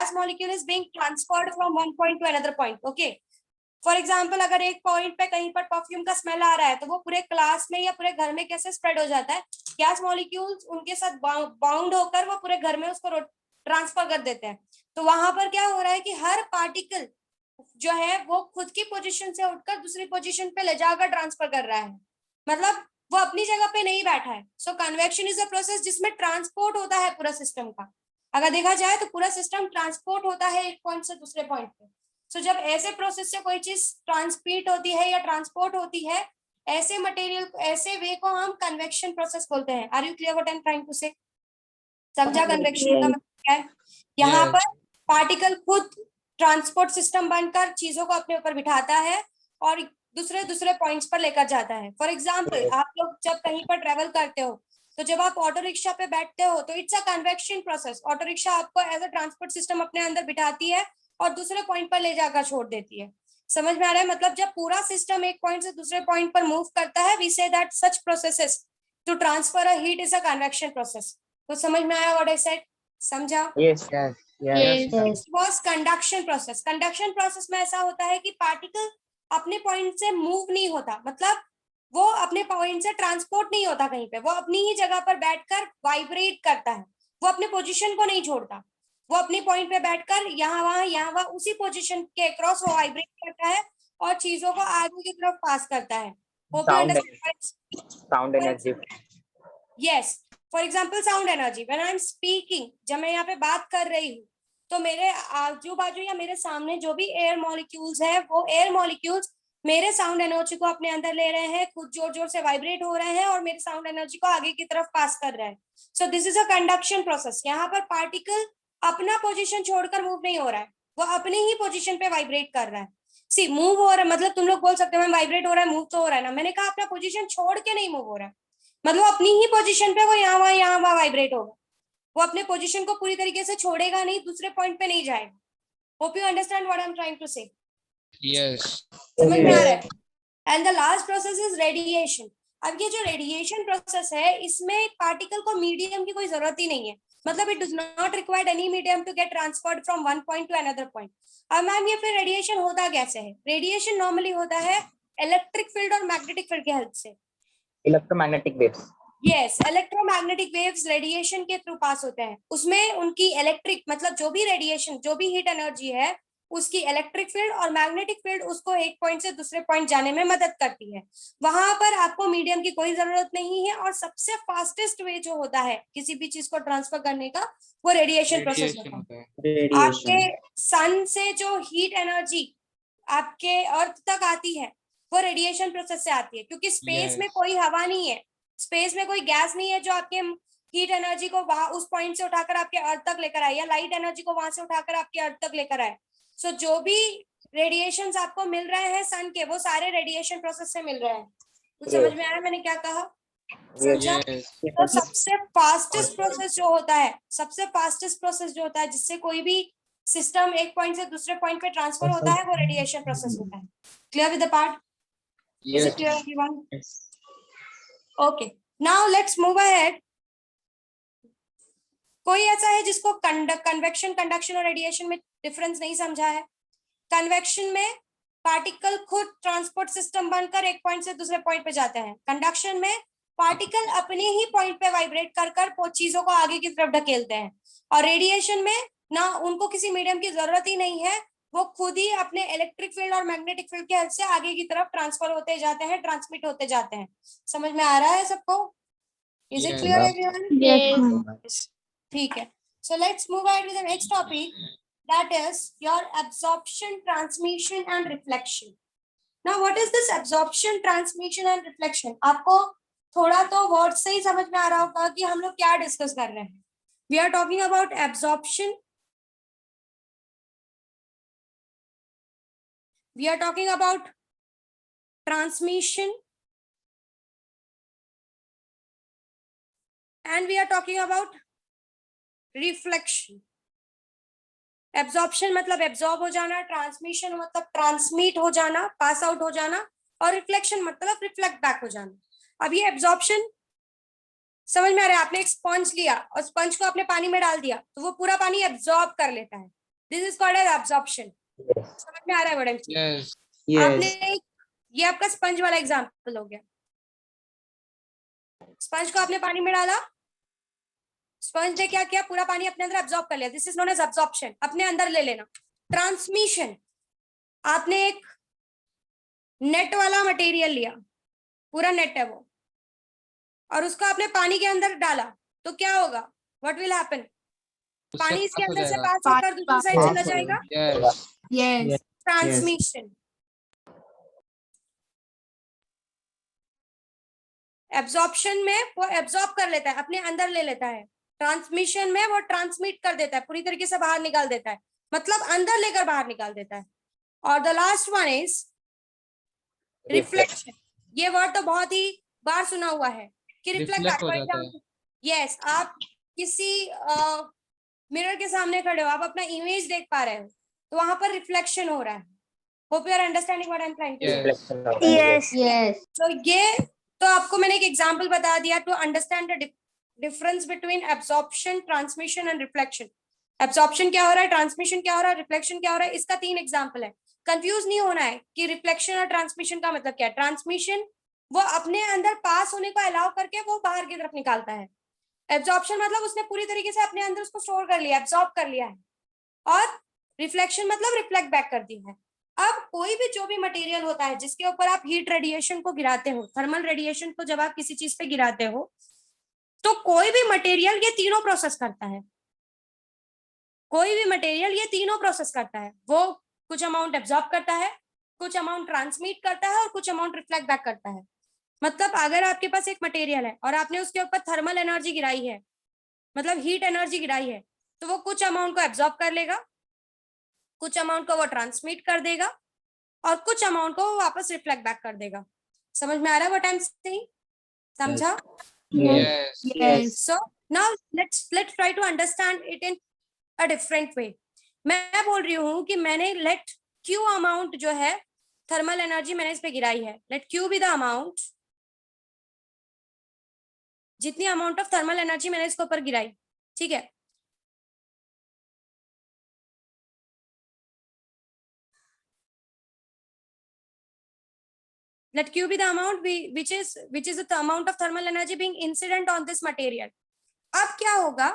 gas molecule is being transferred from one point to another point. Okay. For example अगर एक point पे कहीं पर परफ्यूम का स्मेल आ रहा है तो वो पूरे क्लास में या पूरे घर में कैसे स्प्रेड हो जाता है, गैस मॉलिक्यूल्स उनके साथ बाउंड होकर वो पूरे घर में उसको ट्रांसफर कर देते हैं। तो वहां पर क्या हो रहा है कि हर पार्टिकल जो है वो खुद की पोजीशन से उठकर दूसरी पोजीशन पे ले जाकर ट्रांसफर कर रहा है, मतलब वो अपनी जगह पे नहीं बैठा है। सो कन्वेक्शन इज अ प्रोसेस जिसमें ट्रांसपोर्ट होता है पूरा सिस्टम का। अगर देखा जाए तो पूरा सिस्टम ट्रांसपोर्ट होता है एक पॉइंट से दूसरे पॉइंट पे। सो जब ऐसे प्रोसेस से कोई चीज ट्रांसमिट होती है या ट्रांसपोर्ट होती है, ऐसे मटेरियल ऐसे वे को हम कन्वेक्शन प्रोसेस बोलते हैं। Are you clear what I am trying to say? समझा कन्वेक्शन का मतलब क्या है? यहाँ पर पार्टिकल खुद ट्रांसपोर्ट सिस्टम बनकर चीजों को अपने ऊपर बिठाता है और दूसरे दूसरे पॉइंट्स पर लेकर जाता है। फॉर एग्जाम्पल आप लोग जब कहीं पर ट्रेवल करते हो तो जब आप ऑटो रिक्शा पे बैठते हो तो it's a convection process. Auto rickshaw आपको एज अ ट्रांसपोर्ट सिस्टम अपने अंदर बिठाती है और दूसरे पॉइंट पर ले जाकर छोड़ देती है। समझ में आ रहा है? मतलब जब पूरा सिस्टम एक पॉइंट से दूसरे पॉइंट पर मूव करता है, we say that such processes to transfer a heat is a convection process. तो समझ में आया व्हाट आई सेड? समझा? Yes, yes, yes. Next was conduction process. Conduction process में ऐसा होता है कि पार्टिकल अपने पॉइंट से मूव नहीं होता, मतलब वो अपने पॉइंट से ट्रांसपोर्ट नहीं होता कहीं पे, वो अपनी ही जगह पर बैठकर वाइब्रेट करता है, वो अपने पोजीशन को नहीं छोड़ता। वो अपने पॉइंट पे बैठकर यहाँ वहां उसी पोजीशन के अक्रॉस वो वाइब्रेट करता है और चीजों को आगे की तरफ पास करता है। Hope you understand? Sound energy. Yes, for example sound energy. When I am speaking, जब मैं यहाँ पे बात कर रही हूँ तो मेरे आजू बाजू या मेरे सामने जो भी एयर मॉलिक्यूल्स है, वो एयर मॉलिक्यूल्स मेरे साउंड एनर्जी को अपने अंदर ले रहे हैं, खुद जोर जोर से वाइब्रेट हो रहे हैं और मेरे साउंड एनर्जी को आगे की तरफ पास कर रहे हैं। So this is a conduction process. यहाँ पर पार्टिकल अपना पोजीशन छोड़कर मूव नहीं हो रहा है, वो अपने ही पोजीशन पे वाइब्रेट कर रहा है। सी मूव हो रहा है मतलब तुम लोग बोल सकते हो मैम वाइब्रेट हो रहा है, मूव तो हो रहा है ना। मैंने कहा अपना पोजीशन छोड़ के नहीं मूव हो रहा है, मतलब अपनी ही पोजीशन पे वो यहाँ वहां वाइब्रेट होगा। वो अपने पोजीशन को पूरी तरीके से छोड़ेगा नहीं, दूसरे पॉइंट पे नहीं जाएगा। Hope you understand what I am trying to say? Yes. समझ में आ रहा है? And the last process is radiation. अब ये जो रेडिएशन प्रोसेस है, इसमें पार्टिकल को मीडियम की कोई जरूरत ही नहीं है, मतलब it does not required any medium to get transferred from one point to another point. अब मैम ये फिर रेडिएशन होता कैसे है? रेडिएशन नॉर्मली होता है इलेक्ट्रिक फील्ड और मैग्नेटिक फील्ड की हेल्प से। Electromagnetic waves. Yes, electromagnetic waves radiation के थ्रू पास होते हैं। उसमें उनकी इलेक्ट्रिक मतलब जो भी रेडिएशन, जो भी हीट एनर्जी है, उसकी इलेक्ट्रिक फील्ड और मैग्नेटिक फील्ड उसको एक पॉइंट से दूसरे पॉइंट जाने में मदद करती है। वहां पर आपको मीडियम की कोई जरूरत नहीं है और सबसे फास्टेस्ट वे जो होता है किसी भी चीज को ट्रांसफर करने का, वो रेडिएशन प्रोसेस होता है। आपके सन से जो हीट एनर्जी आपके अर्थ तक आती है, वो रेडिएशन प्रोसेस से आती है, क्योंकि स्पेस में कोई हवा नहीं है, स्पेस में कोई गैस नहीं है जो आपके हीट एनर्जी को वहां उस पॉइंट से उठाकर आपके अर्थ तक लेकर आए, या लाइट एनर्जी को वहां से उठाकर आपके अर्थ तक लेकर आए। सो जो भी रेडिएशंस आपको मिल रहे हैं सन के, वो सारे रेडिएशन प्रोसेस से मिल रहे हैं। कुछ समझ में आया मैंने क्या कहा? समझा? तो सबसे फास्टेस्ट प्रोसेस जो होता है, सबसे फास्टेस्ट प्रोसेस जो होता है जिससे कोई भी सिस्टम एक पॉइंट से दूसरे पॉइंट पे ट्रांसफर होता है, वो रेडिएशन प्रोसेस होता है। Clear with the part? Is it clear everyone? Okay, now let's move ahead. कोई ऐसा है जिसको कन्वेक्शन, कंडक्शन और रेडिएशन में डिफरेंस नहीं समझा है? कन्वेक्शन में पार्टिकल खुद ट्रांसपोर्ट सिस्टम बनकर एक पॉइंट से दूसरे पॉइंट पे जाते हैं। कंडक्शन में पार्टिकल अपने ही पॉइंट पे वाइब्रेट कर कर चीजों को आगे की तरफ ढकेलते हैं। और रेडिएशन में ना उनको किसी मीडियम की जरूरत ही नहीं है, वो खुद ही अपने इलेक्ट्रिक फील्ड और मैग्नेटिक फील्ड की हेल्प से आगे की तरफ ट्रांसफर होते जाते हैं, ट्रांसमिट होते जाते हैं। समझ में आ रहा है सबको? Is it clear everyone? ठीक है, so let's move ahead with the next topic, that is your absorption, transmission and reflection. Now what is this absorption, transmission and reflection? आपको थोड़ा तो वर्ड से ही समझ में आ रहा होगा कि हम लोग क्या डिस्कस कर रहे हैं। We are talking about absorption, we are talking about transmission, and we are talking about reflection. Absorption मतलब एब्जॉर्ब हो जाना, ट्रांसमिशन मतलब ट्रांसमिट हो जाना, पास आउट हो जाना, और रिफ्लेक्शन मतलब रिफ्लेक्ट बैक हो जाना। अब ये एब्जॉर्प्शन समझ में आ रहा है? आपने एक स्पंज लिया और स्पंज को आपने पानी में डाल दिया तो वो पूरा पानी एब्जॉर्ब कर लेता है। This is called as absorption. Yes. समझ में आ रहा है मैडम? Yes. आपने ये आपका स्पंज वाला एग्जांपल हो गया। स्पंज को आपने पानी में डाला, स्पंज ने क्या किया, पूरा पानी अपने अंदर एब्जॉर्ब कर लिया। This is known as absorption, अपने अंदर ले लेना। ट्रांसमिशन, आपने एक नेट वाला मटेरियल लिया, पूरा नेट है वो, और उसको आपने पानी के अंदर डाला, तो क्या होगा? What will happen? पानी इसके अंदर से पास होकर दूसरी साइड चला जाएगा। Yes. Yes. ट्रांसमिशन। एब्जॉर्प्शन में वो एब्जॉर्ब कर लेता है, अपने अंदर ले लेता है। ट्रांसमिशन में वो ट्रांसमिट कर देता है, पूरी तरीके से बाहर निकाल देता है, मतलब अंदर लेकर बाहर निकाल देता है। और the last one is reflection. ये वर्ड तो बहुत ही बार सुना हुआ है कि Reflect हो जाता है। रिफ्लेक्ट। यस, आप किसी मिरर के सामने खड़े हो, आप अपना इमेज देख पा रहे हो, तो वहां पर रिफ्लेक्शन हो रहा है। Hope you are understanding what I am trying to say. Reflection of Yes. Yes. तो ये तो आपको मैंने एक एग्जांपल बता दिया to understand the difference between absorption, transmission and reflection. Absorption क्या हो रहा है, ट्रांसमिशन क्या हो रहा है, रिफ्लेक्शन क्या हो रहा है, इसका 3 एग्जांपल है। कंफ्यूज नहीं होना है कि रिफ्लेक्शन और ट्रांसमिशन का मतलब क्या है। ट्रांसमिशन वो अपने अंदर पास होने को अलाउ करके वो बाहर की तरफ निकालता है। एब्जॉर्प्शन मतलब उसने पूरी तरीके से अपने अंदर उसको स्टोर कर लिया, एब्जॉर्ब कर लिया है। और रिफ्लेक्शन मतलब रिफ्लेक्ट बैक कर दिया है। अब कोई भी जो भी मटेरियल होता है जिसके ऊपर आप हीट रेडिएशन को गिराते हो, थर्मल रेडिएशन को जब आप किसी चीज पे गिराते हो, तो कोई भी मटेरियल ये तीनों प्रोसेस करता है। कोई भी मटेरियल ये तीनों प्रोसेस करता है। वो कुछ अमाउंट एब्जॉर्ब करता है, कुछ अमाउंट ट्रांसमिट करता है, और कुछ अमाउंट रिफ्लेक्ट बैक करता है। मतलब अगर आपके पास एक मटेरियल है और आपने उसके ऊपर थर्मल एनर्जी गिराई है, मतलब हीट एनर्जी गिराई है, तो वो कुछ अमाउंट को एब्जॉर्ब कर लेगा, कुछ अमाउंट को वो ट्रांसमिट कर देगा, और कुछ अमाउंट को वो वापस रिफ्लेक्ट बैक कर देगा। समझ में आ रहा है व्हाट आई एम सेइंग? समझा? Yes. Yes. So now let's try to understand it in a different way. मैं बोल रही हूँ कि मैंने let Q अमाउंट जो है थर्मल एनर्जी मैंने इस पे गिराई है। Let Q be the amount, जितनी अमाउंट ऑफ थर्मल एनर्जी मैंने इसके ऊपर गिराई, ठीक है। Let Q be the amount which is the amount of thermal energy being incident on this material. अब क्या होगा,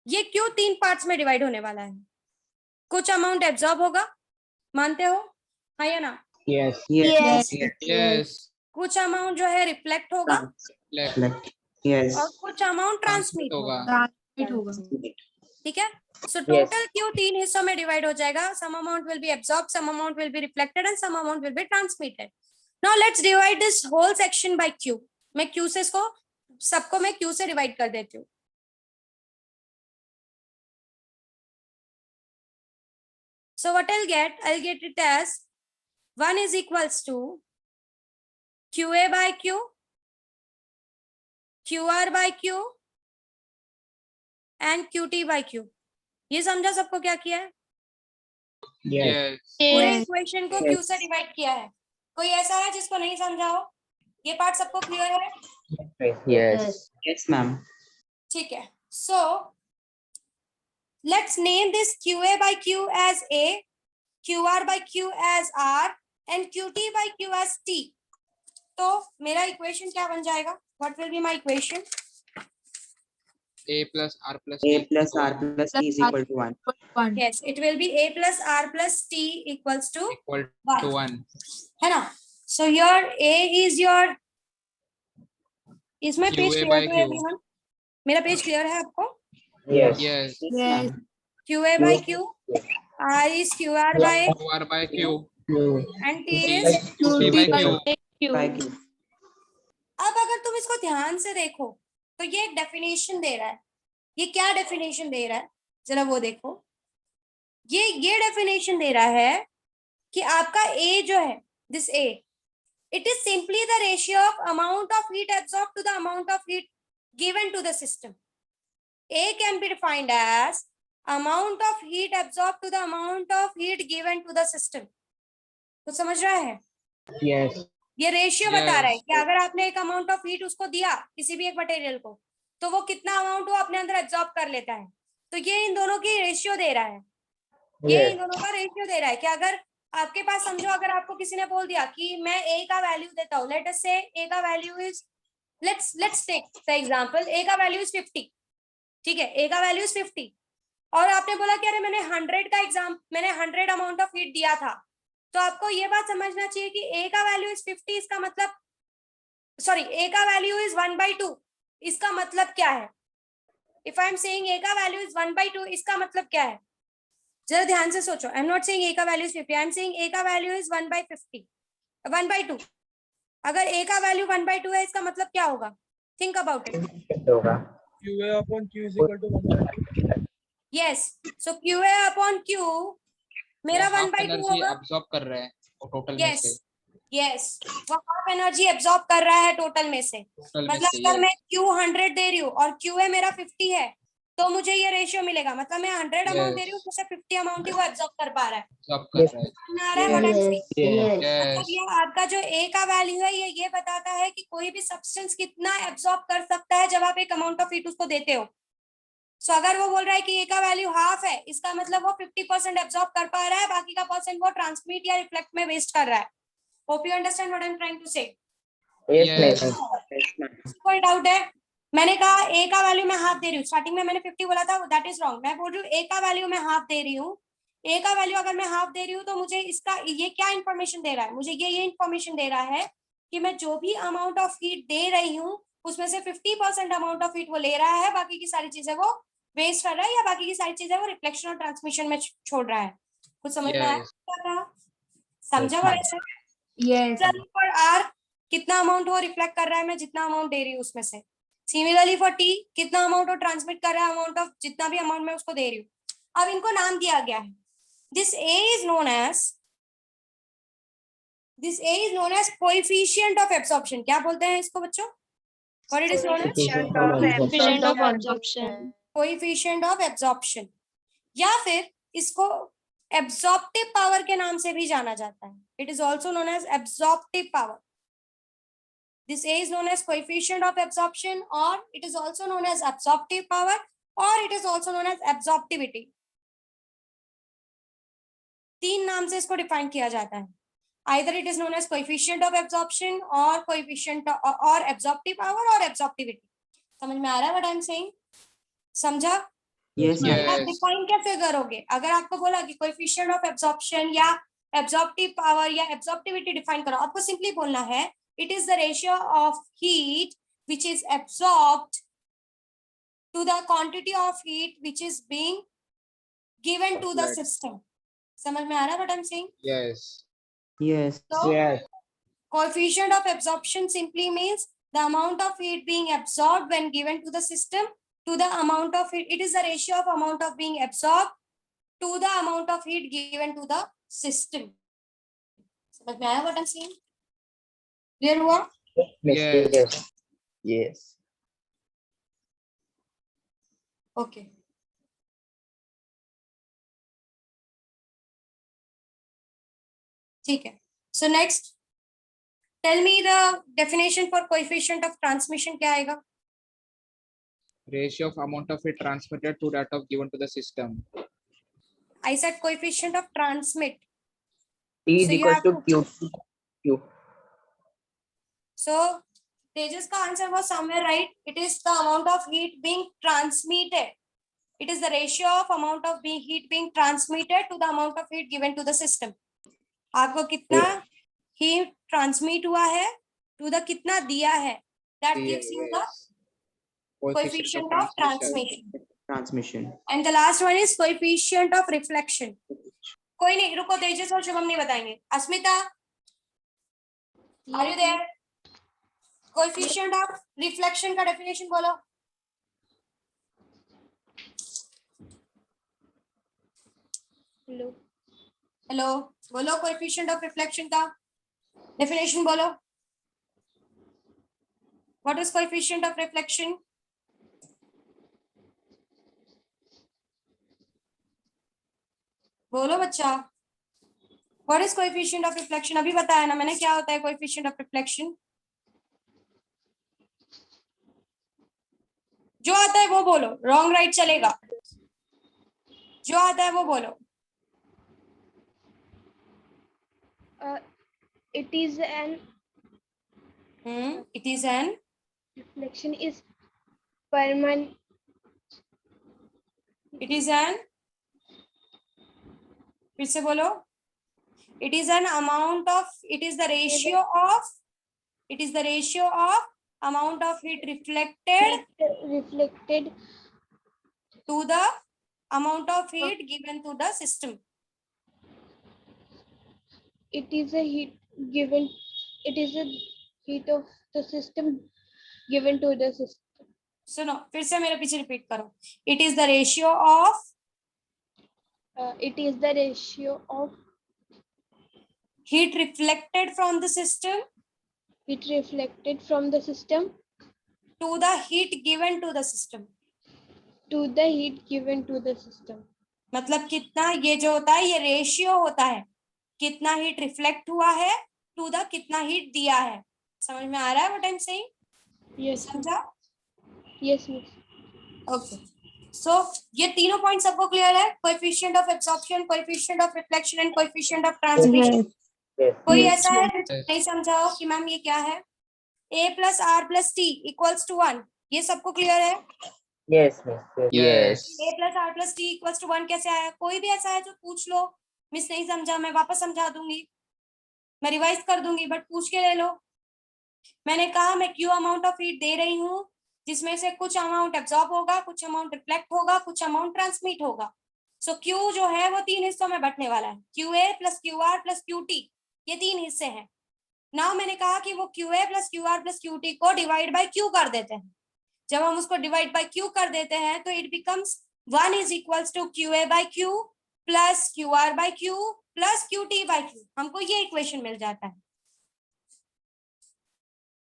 ये Q 3 पार्ट्स में डिवाइड होने वाला है। कुछ अमाउंट एब्जॉर्ब होगा, मानते हो? हाँ या ना? Yes. Yes. Yes. कुछ अमाउंट जो है रिफ्लेक्ट होगा, Reflect. Yes. और कुछ अमाउंट ट्रांसमिट Transmit होगा। होगा। Transmit होगा. ठीक है। सो टोटल Q 3 हिस्सों में डिवाइड हो जाएगा। Some amount will be absorb, some amount will be reflected, and some amount will be transmitted. Now let's divide this whole section by Q। मैं Q से इसको सबको मैं Q से डिवाइड कर देती हूँ। So what I'll get it as 1 is equals to QA by Q, QR by Q, and QT by Q। ये समझा सबको क्या किया है? Yes. Yes. पूरे Yes. इक्वेशन को Q से डिवाइड किया है। कोई ऐसा है जिसको नहीं समझा हो? ये पार्ट सबको क्लियर है? Yes. Yes, ma'am. ठीक है। So let's name this QA by Q as A, QR by Q as R, and QT by Q as T। तो मेरा इक्वेशन क्या बन जाएगा? What will be my equation? A plus R plus A T. plus R plus T is equal to 1. 1. Yes, it will be A plus R plus T equals to Equal 1, to 1. है ना? So your A is your, is my page QA clear by to Q. everyone? मेरा page clear है आपको? Yes. Yes. Yes. QA by Q, R is QR by, QR by Q. and T T is। T by Q. By Q. अब अगर तुम इसको ध्यान से देखो तो ये एक डेफिनेशन दे रहा है। ये क्या डेफिनेशन दे रहा है, जरा वो देखो। ये डेफिनेशन दे रहा है कि आपका A जो है, this A, it is simply the ratio of amount of heat absorbed to the amount of heat given to the system. A can be defined as amount of heat absorbed to the amount of heat given to the system। कुछ समझ रहा है? Yes. ये ratio बता रहा है Yes. कि अगर आपने एक अमाउंट ऑफ हीट उसको दिया किसी भी एक मटेरियल को, तो वो कितना अमाउंट वो अपने अंदर एब्जॉर्ब कर लेता है। तो ये इन दोनों की रेशियो दे रहा है। ये Yes. इन दोनों का रेशियो दे रहा है कि अगर आपके पास समझो, अगर आपको किसी ने बोल दिया कि मैं ए का वैल्यू देता हूँ, लेट अस से ए का value is, let's take the example, A का वैल्यू इज 50, ठीक है, ए का वैल्यू इज 50, और आपने बोला कि अरे मैंने 100 अमाउंट ऑफ हीट दिया था, तो आपको ये बात समझना चाहिए कि ए का वैल्यू इज 50, इसका मतलब, सॉरी, ए का वैल्यू इज 1/2, इसका मतलब क्या है? If I am saying A का वैल्यू इज 1/2, इसका मतलब क्या है? जरा ध्यान से सोचो, I am not saying A का value is 50, I am saying A का वैल्यू इज 1/50, 1/2। अगर ए का वैल्यू 1/2 है, इसका मतलब क्या होगा? Think about it. कैसे होगा? QA upon Q is equal to 1/2. Yes, so QA upon Q मेरा हाफ 1/2 एनर्जी होगा। अब्सॉर्ब कर रहे हैं वो टोटल में से, यस यस, वो हाफ एनर्जी एब्जॉर्ब कर रहा है टोटल में से। टोटल में मतलब से अगर ये मैं Q 100 दे रही हूँ और QA मेरा 50 है, तो मुझे ये रेशियो मिलेगा। मतलब मैं 100 अमाउंट दे रही हूँ, यस उसमें से 50 अमाउंट ही वो एब्जॉर्ब कर पा रहा है। अब्सॉर्ब कर रहा है। समझ में आ रहा है what I'm saying? Yes. Yes. मतलब Yes. ये आपका जो A का वैल्यू है, ये बताता है कि कोई भी सब्सटेंस कितना एब्जॉर्ब कर सकता है जब आप एक अमाउंट ऑफ हीट उसको देते हो। सो अगर वो बोल रहा है कि A का वैल्यू हाफ है, इसका मतलब वो 50% एब्जॉर्ब कर पा रहा है, बाकी का परसेंट वो ट्रांसमिट या रिफ्लेक्ट में वेस्ट कर रहा है। Hope you understand what I am trying to say. Yes, Yes. ma'am. कोई डाउट है? मैंने कहा A का वैल्यू मैं हाफ दे रही हूँ, स्टार्टिंग में मैंने 50 बोला था, दैट इज रॉन्ग। मैं बोल रही हूँ A का वैल्यू मैं हाफ दे रही हूँ। A का वैल्यू अगर मैं हाफ दे रही हूँ, तो मुझे इसका ये क्या इन्फॉर्मेशन दे रहा है? मुझे ये इन्फॉर्मेशन दे रहा है कि मैं जो भी अमाउंट ऑफ हीट दे रही हूँ, उसमें से 50% अमाउंट ऑफ हीट वो ले रहा है, बाकी की सारी चीजें वो वेस्ट कर रहा है, या बाकी की सारी चीजें वो रिफ्लेक्शन और ट्रांसमिशन में छोड़ रहा है। कुछ समझ में आया Yes. क्या कहा? समझा Yes, बड़े से? Yes. फॉर आर कितना अमाउंट वो रिफ्लेक्ट कर रहा है, मैं जितना अमाउंट दे रही हूँ उसमें से। सिमिलरली फॉर टी कितना अमाउंट वो ट्रांसमिट कर रहा है, अमाउंट ऑफ जितना भी अमाउंट मैं उसको दे रही हूँ। अब इनको नाम दिया गया है। This A is known as coefficient of absorption. क्या बोलते हैं इसको बच्चों? What it is known as? Coefficient of absorption. Coefficient of absorption. Coefficient of absorption, या फिर इसको एब्सॉर्प्टिव पावर के नाम से भी जाना जाता है। It is also known as absorptive power. This A is known as coefficient of absorption, or it is also known as absorptive power, or it is also known as absorptivity. तीन नाम से इसको डिफाइन किया जाता है। Either it is known as coefficient of absorption, or coefficient or absorptive power, or absorptivity. समझ में आ रहा है what I am saying? समझा? Yes, ma'am. आप Yes. डिफाइन कैसे करोगे? अगर आपको बोला कि कोएफिशिएंट ऑफ एब्जॉर्प्शन या एब्जॉर्प्टिव पावर या एब्जॉर्प्टिविटी डिफाइन करो, आपको सिंपली बोलना है it is the ratio of heat which is absorbed to the quantity of heat which is being given to the Right. System. समझ में आ रहा है what I am saying? Yes. Yes. So Yes. coefficient of absorption simply means the amount of heat being absorbed when given to the system to the amount of heat. It is the ratio of amount of being absorbed to the amount of heat given to the system. समझ में आया what I'm saying? Clear हुआ? Miss, Yes. yes. Yes. Okay. ठीक है. So next, tell me the definition for coefficient of transmission क्या आएगा? Ratio of amount of heat transmitted to that of given to the system. I said coefficient of transmit. T is So you equals have to to- Q. Q. So Tejas का answer was somewhere right. It is the amount of heat being transmitted. It is the ratio of amount of heat being transmitted to the amount of heat given to the system. आपको कितना heat transmit हुआ है to the कितना दिया है, that gives you the Yes. coefficient of transmission. Transmission. And the last one is coefficient of reflection. कोई नहीं, रुको, तेजस और शुभम नहीं बताएंगे। अस्मिता, are you there? Coefficient of reflection का डेफिनेशन बोलो। हेलो हेलो, बोलो कोएफिशिएंट ऑफ रिफ्लेक्शन का डेफिनेशन बोलो। What is coefficient of reflection? बोलो बच्चा, what is coefficient of reflection? अभी बताया ना मैंने क्या होता है कोएफिशिएंट ऑफ रिफ्लेक्शन। जो आता है वो बोलो, रॉन्ग राइट चलेगा, जो आता है वो बोलो। it is an It is an reflection is permanent. फिर से बोलो. It is an amount of, it is the ratio of amount of heat reflected to the amount of heat given to the system. It is a heat given. It is a heat of the system given to the system. सुनो फिर से मेरे पीछे repeat करो. It is the ratio of It is the ratio of heat reflected from the system heat reflected from the system to the heat given to the system. to the heat given to the system. मतलब कितना, ये जो होता है ये ratio होता है, कितना हीट रिफ्लेक्ट हुआ है टू द कितना हीट दिया है. समझ में आ रहा है what I am saying? Yes. समझा? Yes, miss. ओके. सो ये तीनों पॉइंट सबको क्लियर है? Coefficient of absorption, coefficient of reflection and coefficient of transmission. Yes. कोई Yes. ऐसा है नहीं समझा हो कि मैम ये क्या है? a plus r plus t equals to 1. ये सबको क्लियर है? Yes, miss. Yes. a plus r plus t equals to 1 कैसे आया? कोई भी ऐसा है जो पूछ लो, मिस नहीं समझा, मैं वापस समझा दूंगी, मैं रिवाइज कर दूंगी, बट पूछ के ले लो. मैंने कहा मैं क्यू अमाउंट ऑफ हीट दे रही हूँ, जिसमें से कुछ अमाउंट एब्जॉर्ब होगा, कुछ अमाउंट रिफ्लेक्ट होगा, कुछ अमाउंट ट्रांसमिट होगा. सो क्यू जो है वो 3 हिस्सों में बंटने वाला है. Q A plus Q are plus Q T, ये 3 हिस्से हैं. नाउ मैंने कहा कि वो Q A plus Q are plus Q T को डिवाइड बाय क्यू कर देते हैं. जब हम उसको डिवाइड बाय क्यू कर देते हैं तो it becomes 1 is equals to Q A by Q plus Q R by Q plus Q T by Q. हमको ये इक्वेशन मिल जाता है.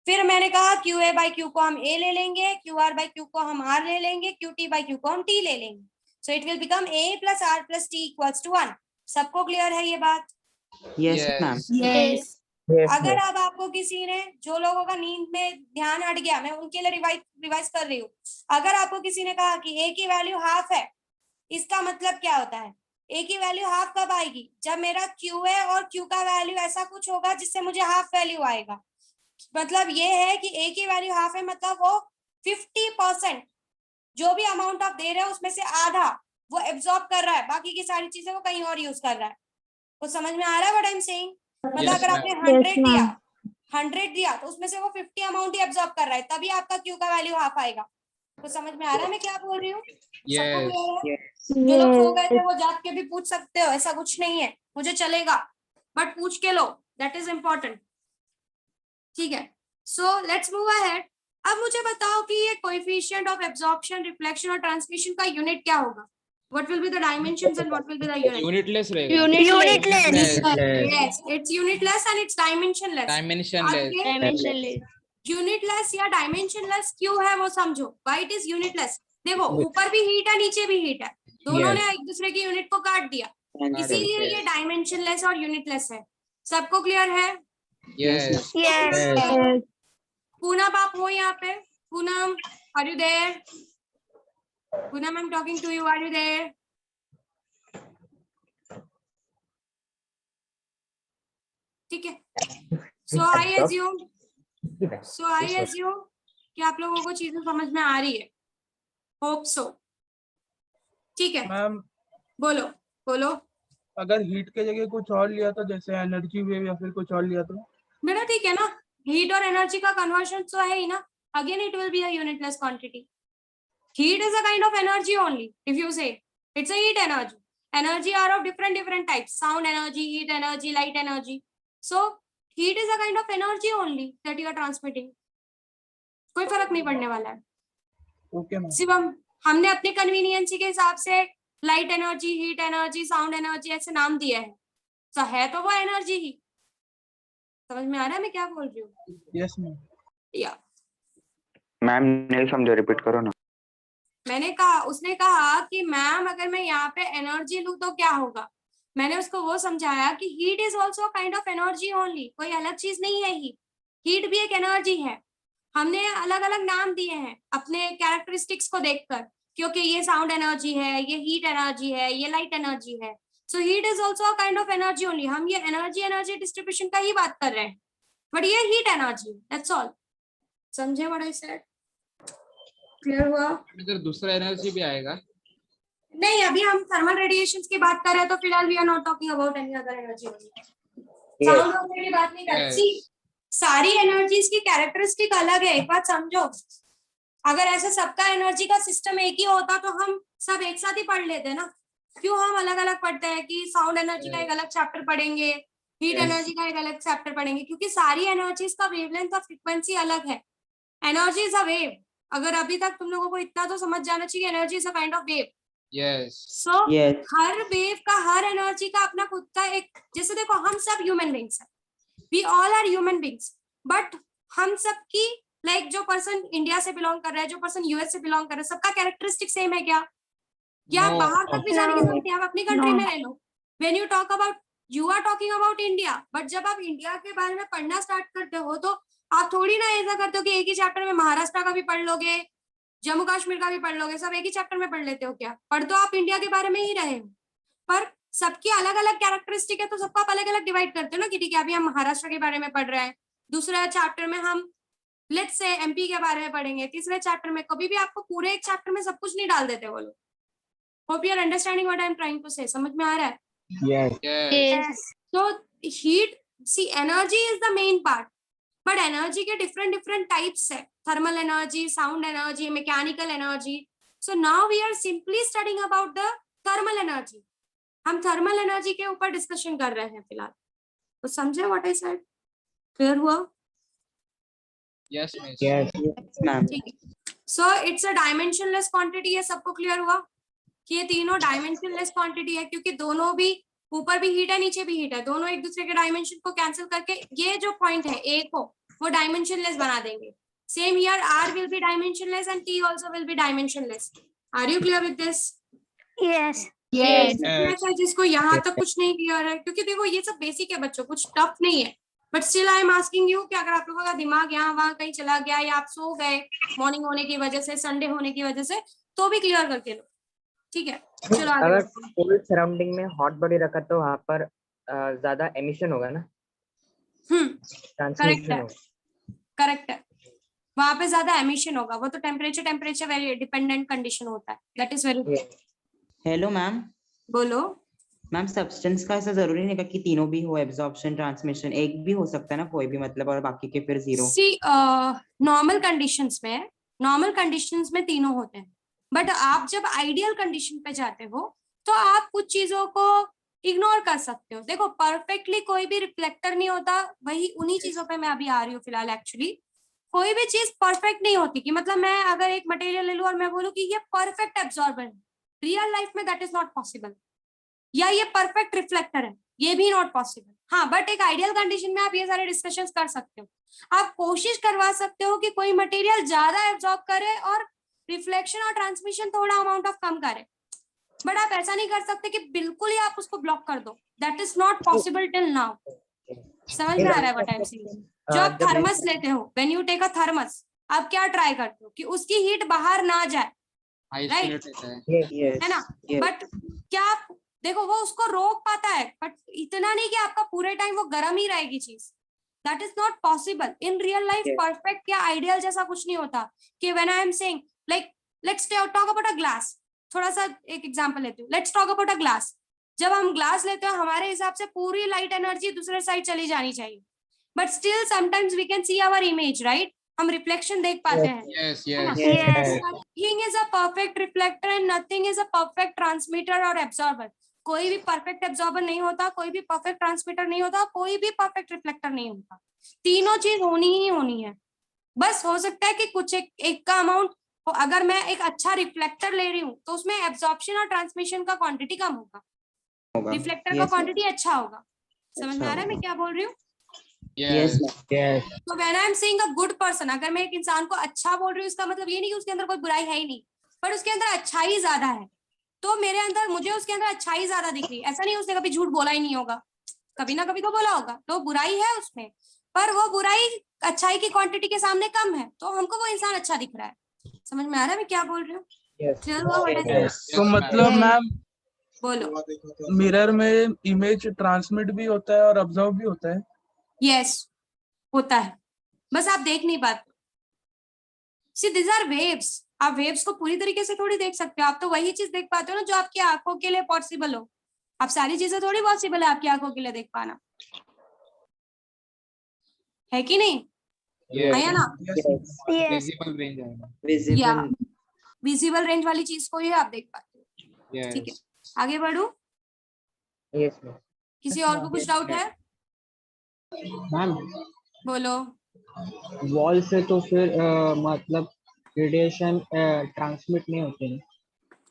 फिर मैंने कहा क्यू ए बाई क्यू को हम ए ले लेंगे, क्यू आर बाई क्यू को हम आर ले लेंगे, क्यू टी बाई क्यू को हम टी ले लेंगे. So it will become A plus R plus T equals to 1. सबको क्लियर है ये बात? Yes, Yes. ma'am. Yes. Yes, अगर miss. अब आपको किसी ने, जो लोगों का नींद में ध्यान हट गया, मैं उनके लिए रिवाइज कर रही हूँ. अगर आपको किसी ने कहा कि ए की वैल्यू हाफ है, इसका मतलब क्या होता है? ए की वैल्यू हाफ कब आएगी? जब मेरा क्यू ए और क्यू का वैल्यू ऐसा कुछ होगा जिससे मुझे हाफ वैल्यू आएगा. मतलब ये है कि ए की वैल्यू हाफ है, मतलब वो 50% जो भी अमाउंट आप दे रहे हो उसमें से आधा वो एब्जॉर्ब कर रहा है, बाकी की सारी चीजें वो कहीं और यूज कर रहा है. वो समझ में आ रहा है व्हाट आई एम सेइंग? मतलब Yes, अगर ma'am. आपने Yes, 100 दिया, ma'am. 100 दिया तो उसमें से वो 50 अमाउंट ही एब्जॉर्ब कर रहा है, तभी आपका क्यू का वैल्यू हाफ आएगा. तो समझ में आ रहा है मैं क्या बोल रही हूँ? सबको Yes. क्लियर है? जो लोग सो गए थे वो जाग के भी पूछ सकते हो, ऐसा कुछ नहीं है, मुझे चलेगा, बट पूछ के लो, दैट इज इम्पोर्टेंट. ठीक है, सो लेट्स मूव अहेड. अब मुझे बताओ कि ये कोएफिशिएंट ऑफ एब्जॉर्प्शन, रिफ्लेक्शन और ट्रांसमिशन का यूनिट क्या होगा? What will be the dimensions and what will be the unit? Unitless रहेगा. Unitless. Yes, it's unitless and it's dimensionless. Dimensionless. अब ये Dimensionless. unitless या dimensionless क्यों है वो समझो. Why it is unitless? देखो ऊपर भी हीट है, नीचे भी हीट है, दोनों ने एक दूसरे की यूनिट को काट दिया, इसीलिए ये डायमेंशनलेस और यूनिटलेस है. सबको क्लियर है? Yes. Yes. पूनम आप हो यहाँ पे? Poonam, are you there? Poonam, I am talking to you, are you there? ठीक है. सो आई एज्यूम कि आप लोगों को चीजें समझ में आ रही है. Hope so. ठीक है, मैम बोलो बोलो. अगर हीट के जगह कुछ और लिया तो, जैसे एनर्जी वेव या फिर कुछ और लिया तो? बेटा ठीक है ना, हीट और एनर्जी का कन्वर्शन तो है ही ना. Again it will be a unitless quantity. Heat is a kind of energy only. If you say it's a heat energy. Energy are of different types: sound energy, heat energy, light energy. So heat is a kind of energy only that you are transmitting. कोई फर्क नहीं पड़ने वाला है. Okay ma'am. Shivam, हमने अपने convenience के हिसाब से light energy, heat energy, sound energy ऐसे नाम दिए हैं, तो है तो वो एनर्जी ही. समझ में आ रहा है मैं क्या बोल रही हूँ? Yes ma'am. या मैम नहीं समझो, रिपीट करो ना. मैंने कहा, उसने कहा कि मैम अगर मैं यहाँ पे एनर्जी लूँ तो क्या होगा. मैंने उसको वो समझाया कि heat is also kind of energy only, कोई अलग चीज नहीं है. हीट भी एक एनर्जी है. हमने अलग अलग नाम दिए हैं अपने कैरेक्टरिस्टिक्स को देखकर, क्योंकि ये साउंड एनर्जी है, ये हीट एनर्जी है, ये लाइट एनर्जी है. So heat is also a kind of energy only. हम ये एनर्जी डिस्ट्रीब्यूशन का ही बात कर रहे हैं, बट ये हीट एनर्जी, दैट्स ऑल. समझे व्हाट आई सेड? क्लियर हुआ? इधर दूसरा एनर्जी भी आएगा. नहीं, अभी हम थर्मल रेडिएशंस की बात कर रहे हैं, तो फिलहाल we are not talking about any other energy. Sound वगैरह की बात नहीं कर रहे. Yes. See, सारी एनर्जीज की कैरेक्टरिस्टिक अलग है. एक बात समझो, अगर ऐसे सबका एनर्जी का सिस्टम एक ही होता तो हम सब एक साथ ही पढ़ लेते ना. क्यों हम अलग अलग पढ़ते हैं कि साउंड एनर्जी का एक अलग चैप्टर पढ़ेंगे, हीट Yes. एनर्जी का एक अलग चैप्टर पढ़ेंगे, क्योंकि सारी एनर्जीज का वेवलेंथ और फ्रीक्वेंसी अलग है. Energy is a wave. अगर अभी तक तुम लोगों को इतना तो समझ जाना चाहिए, energy is a kind of wave. Yes. So Yes. Her wave का, हर एनर्जी का अपना खुद का एक, जैसे देखो हम सब ह्यूमन बींग्स हैं, we all are human beings, but हम सब की लाइक जो पर्सन इंडिया से बिलोंग कर रहा है, जो पर्सन यूएस से बिलोंग कर रहा है, सबका कैरेक्टरिस्टिक सेम है क्या? या No. बाहर तक भी जाने की No. जरूरत नहीं, आप अपनी कंट्री No. में रह लो. When you talk about, you are talking about India, but जब आप इंडिया के बारे में पढ़ना स्टार्ट करते हो तो आप थोड़ी ना ऐसा करते हो कि एक ही चैप्टर में महाराष्ट्र का भी पढ़ लोगे, जम्मू कश्मीर का भी पढ़ लोगे, सब एक ही चैप्टर में पढ़ लेते हो क्या? पढ़ तो आप इंडिया के बारे में ही रहे हो, पर सबकी अलग अलग कैरेक्टरिस्टिक है, तो सबको आप अलग अलग डिवाइड करते हो ना कि ठीक है अभी हम महाराष्ट्र के बारे में पढ़ रहे हैं, दूसरे चैप्टर में हम लेट्स से एमपी के बारे में पढ़ेंगे, तीसरे चैप्टर में. कभी भी आपको पूरे एक चैप्टर में सब कुछ नहीं डाल देते वो लोग. Hope you are understanding what I am trying to say. समझ में आ रहा है? Yes. Yes. So heat, see, energy is the main part, but energy के different types है. Thermal energy, sound energy, mechanical energy. So now we are simply studying about the thermal energy. हम thermal energy के ऊपर discussion कर रहे हैं फिलहाल. तो समझे what I said? Clear हुआ? Yes, miss. Yes. Yes, ma'am. ठीक है. So it's a dimensionless quantity है. सबको क्लियर हुआ कि ये तीनों डायमेंशनलेस क्वांटिटी है, क्योंकि दोनों भी, ऊपर भी हीट है नीचे भी हीट है, दोनों एक दूसरे के डायमेंशन को कैंसिल करके ये जो पॉइंट है ए को वो डायमेंशनलेस बना देंगे. Same here, R will be dimensionless and T also will be dimensionless. Are you clear with this? Yes. Yes. ऐसा जिसको यहाँ तक कुछ नहीं क्लियर है, क्योंकि देखो ये सब बेसिक है बच्चों, कुछ टफ नहीं है, but still I am asking you कि अगर आप लोगों का दिमाग यहाँ वहाँ कहीं चला गया या आप सो गए मॉर्निंग होने की वजह से, संडे होने की वजह से, तो भी क्लियर करके लो. ठीक है, चलो आगे अगर बढ़ते हैं. कोल्ड सराउंडिंग में हॉट बॉडी रखा तो वहाँ पर ज्यादा एमिशन होगा ना, ट्रांसमिशन है. होगा. करेक्ट है, वहां पे ज्यादा एमिशन होगा. वो तो टेम्परेचर वेरी डिपेंडेंट कंडीशन होता है. That is very. Hello ma'am. बोलो. मैम सब्सटेंस का ऐसा जरूरी नहीं है कि तीनों भी हो, एब्जॉर्प्शन ट्रांसमिशन, एक भी हो सकता है ना कोई भी, मतलब, और बाकी के फिर जीरो. सी नॉर्मल कंडीशंस में तीनों होते हैं, बट आप जब आइडियल कंडीशन पे जाते हो तो आप कुछ चीजों को इग्नोर कर सकते हो. देखो परफेक्टली कोई भी रिफ्लेक्टर नहीं होता, वही उन्हीं चीजों पे मैं अभी आ रही हूँ फिलहाल. एक्चुअली कोई भी चीज परफेक्ट नहीं होती कि मतलब मैं अगर एक मटेरियल ले लूं और मैं बोलूं कि ये परफेक्ट एब्जॉर्बर है, रियल लाइफ में दैट इज नॉट पॉसिबल. या ये परफेक्ट रिफ्लेक्टर है, ये भी नॉट पॉसिबल. हाँ, बट एक आइडियल कंडीशन में आप ये सारे डिस्कशंस कर सकते हो. आप कोशिश करवा सकते हो कि कोई मटेरियल ज्यादा एब्जॉर्ब करे और रिफ्लेक्शन और ट्रांसमिशन थोड़ा अमाउंट ऑफ कम करे, बट आप ऐसा नहीं कर सकते कि बिल्कुल ही आप उसको ब्लॉक कर दो. That is not possible till now. समझ में आ रहा है व्हाट आई एम सेइंग? जो आप थर्मस लेते हो, when you take a thermos, आप क्या ट्राई करते हो कि उसकी हीट बाहर ना जाए, Isolate रहता है. Yes. है ना? Yes. बट क्या आप देखो वो उसको रोक पाता है, बट इतना नहीं कि आपका पूरे टाइम वो गर्म ही रहेगी चीज. That is not possible in real life. Yes. Perfect या आइडियल जैसा कुछ नहीं होता. कि when I am saying like let's talk about a glass. थोड़ा सा एक एग्जांपल लेती हूँ. Let's talk about a glass. जब हम ग्लास लेते हैं हमारे हिसाब से पूरी लाइट एनर्जी दूसरे साइड चली जानी चाहिए, but still sometimes we can see our image, right? हम रिफ्लेक्शन देख पाते हैं. Yes. है ना? Yes. Yes. Nothing is a perfect reflector and nothing is a perfect transmitter or absorber. कोई भी परफेक्ट एब्जॉर्बर नहीं होता, कोई भी परफेक्ट ट्रांसमीटर नहीं होता, कोई भी परफेक्ट रिफ्लेक्टर नहीं होता. तीनों चीज होनी ही होनी है. बस हो सकता है कि कुछ एक का अमाउंट, अगर मैं एक अच्छा रिफ्लेक्टर ले रही हूँ तो उसमें एब्जॉर्प्शन और ट्रांसमिशन का क्वांटिटी कम होगा, रिफ्लेक्टर का Yes. क्वांटिटी अच्छा होगा. समझ में आ रहा है मैं क्या बोल रही हूँ? Yes. Yes. तो when I am saying a good person, अगर मैं एक इंसान को अच्छा बोल रही हूँ, इसका मतलब ये नहीं कि उसके अंदर कोई बुराई है ही नहीं, पर उसके अंदर अच्छाई ज्यादा है. तो मेरे अंदर, मुझे उसके अंदर अच्छाई ज्यादा दिख रही है. ऐसा नहीं उसने कभी झूठ बोला ही नहीं होगा, कभी ना कभी तो बोला होगा, तो बुराई है उसमें, पर वो बुराई अच्छाई की क्वांटिटी के सामने कम है, तो हमको वो इंसान अच्छा दिख रहा है. समझ में आ रहा है मैं क्या बोल रही हूँ? Yes. क्लियर हुआ? Yes. तो मतलब Yes. मैम बोलो। मिरर में इमेज ट्रांसमिट भी होता है और ऑब्जर्व भी होता है। यस, होता है, बस आप देख नहीं पाते। सी दिस आर वेव्स, आप वेव्स को पूरी तरीके से थोड़ी देख सकते हो, आप तो वही चीज देख पाते हो ना जो आपकी आंखों के लिए पॉसिबल हो। आप सारी चीजें थोड़ी पॉसिबल है आपकी आंखों के लिए देख पाना, है कि नहीं? Yes. है ना? Yes. Visible range आएगा। या विजिबल विजिबल रेंज वाली चीज को ही आप देख पाते हो। ठीक है, Yes. आगे बढ़ू। Yes ma'am. किसी और को कुछ डाउट है? मैम बोलो। वॉल से तो फिर मतलब रेडिएशन ट्रांसमिट नहीं होते हैं।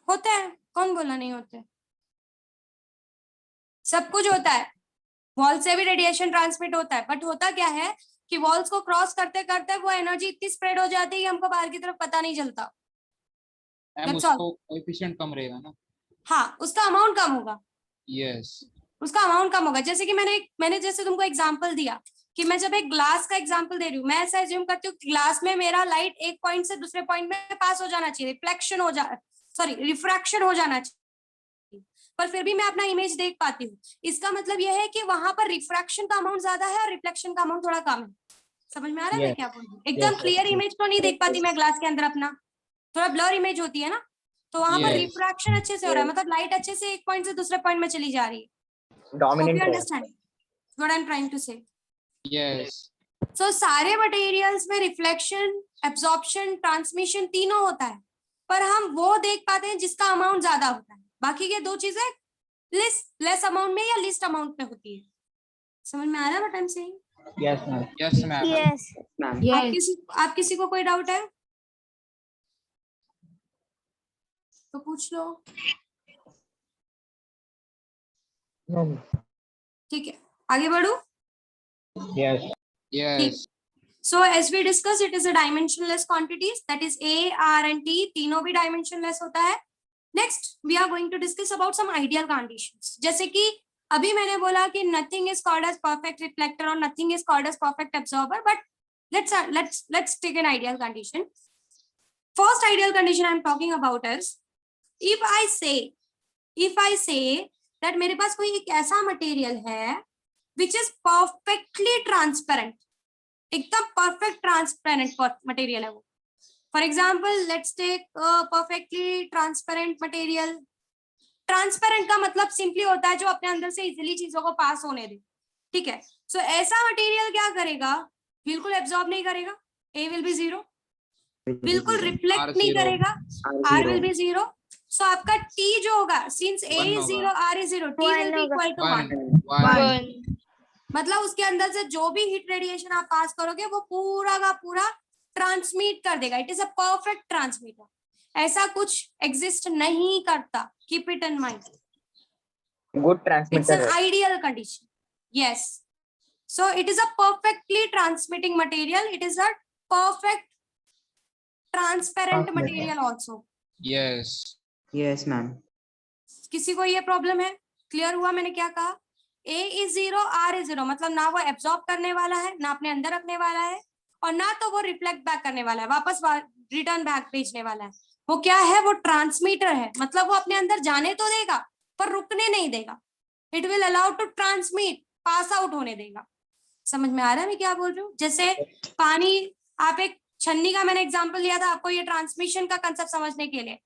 होते हैं, कौन बोला नहीं होते? सब कुछ होता है, वॉल से भी रेडिएशन ट्रांसमिट होता है, बट होता क्या है कि वॉल्स को क्रॉस करते करते वो एनर्जी इतनी स्प्रेड हो जाती है कि हमको बाहर की तरफ पता नहीं चलता। Ma'am That's all. उसको कोएफिशिएंट कम रहेगा ना। हाँ, उसका अमाउंट कम होगा, Yes. उसका अमाउंट कम होगा। जैसे कि मैंने जैसे तुमको एग्जांपल दिया कि मैं जब एक ग्लास का एग्जांपल दे रही हूँ, मैं ऐसा एज्यूम करती हूँ ग्लास में मेरा लाइट एक पॉइंट से दूसरे पॉइंट में पास हो जाना चाहिए, रिफ्रैक्शन हो जाना चाहिए, पर फिर भी मैं अपना इमेज देख पाती हूँ। इसका मतलब यह है कि वहां पर रिफ्रैक्शन का अमाउंट ज्यादा है और रिफ्लेक्शन का अमाउंट थोड़ा कम है। समझ में आ रहा है मैं क्या बोल रही हूँ? एकदम क्लियर इमेज तो नहीं देख पाती मैं ग्लास के अंदर अपना, थोड़ा ब्लर इमेज होती है ना, तो वहां पर Yes. रिफ्रैक्शन अच्छे से हो रहा है, मतलब लाइट अच्छे से एक पॉइंट से दूसरे पॉइंट में चली जा रही है। Hope डोमिनेंट you है। understand what I'm trying to say. Yes. So सारे मटेरियल्स में रिफ्लेक्शन, एब्जॉर्प्शन, ट्रांसमिशन तीनों होता है, पर हम वो देख पाते हैं जिसका अमाउंट ज्यादा होता है। बाकी के दो चीजें लेस अमाउंट में या लिस्ट अमाउंट में होती है। समझ में आ रहा है what I'm saying? Yes ma'am. Yes, ma'am. Yes. Ma'am. आप किसी को कोई डाउट है तो पूछ लो। ठीक है, आगे बढ़ो। Yes. Yes. So as we discussed, it is a dimensionless quantities, that is A, R and T, तीनों भी dimensionless होता है। Next, we are going to discuss about some ideal conditions. जैसे कि अभी मैंने बोला कि nothing is called as perfect reflector और nothing is called as perfect absorber, but let's take an ideal condition. First ideal condition I'm talking about is if I say that मेरे पास कोई एक ऐसा मटेरियल है which is perfectly transparent, एकदम perfect transparent material है वो। For example let's take perfectly transparent material. Transparent का मतलब सिंपली होता है जो अपने अंदर से इजिली चीजों को पास होने दे। ठीक है, सो ऐसा मटेरियल क्या करेगा? बिल्कुल एब्जॉर्ब नहीं करेगा, ए विल बी 0, बिल्कुल रिफ्लेक्ट नहीं R0. करेगा, आर विल बी 0। सो आपका टी जो होगा, सिंस ए One इज 0, होगा। R is 0, T will be equal to 1। One. मतलब उसके अंदर से जो भी हीट रेडिएशन आप पास करोगे वो पूरा का पूरा ट्रांसमिट कर देगा। It is a perfect transmitter. ऐसा कुछ एग्जिस्ट नहीं करता, keep it in mind. Good it's transmitter एन है। Ideal condition. Yes, so it is a perfectly transmitting material, it is a perfect transparent material also. Yes. Yes ma'am. किसी को ये problem है? क्लियर हुआ मैंने क्या कहा? A इज 0, R इज 0, मतलब ना वो एब्जॉर्ब करने वाला है, ना अपने अंदर रखने वाला है, और ना तो वो रिफ्लेक्ट बैक करने वाला है, वापस रिटर्न बैक भेजने वाला है। वो क्या है? वो ट्रांसमीटर है, मतलब वो अपने अंदर जाने तो देगा पर रुकने नहीं देगा। It will allow to transmit, pass out होने देगा। समझ में आ रहा है मैं क्या बोल रही हूँ? जैसे पानी, आप एक छन्नी का मैंने एग्जाम्पल लिया था आपको ये ट्रांसमिशन का कंसेप्ट समझने के लिए।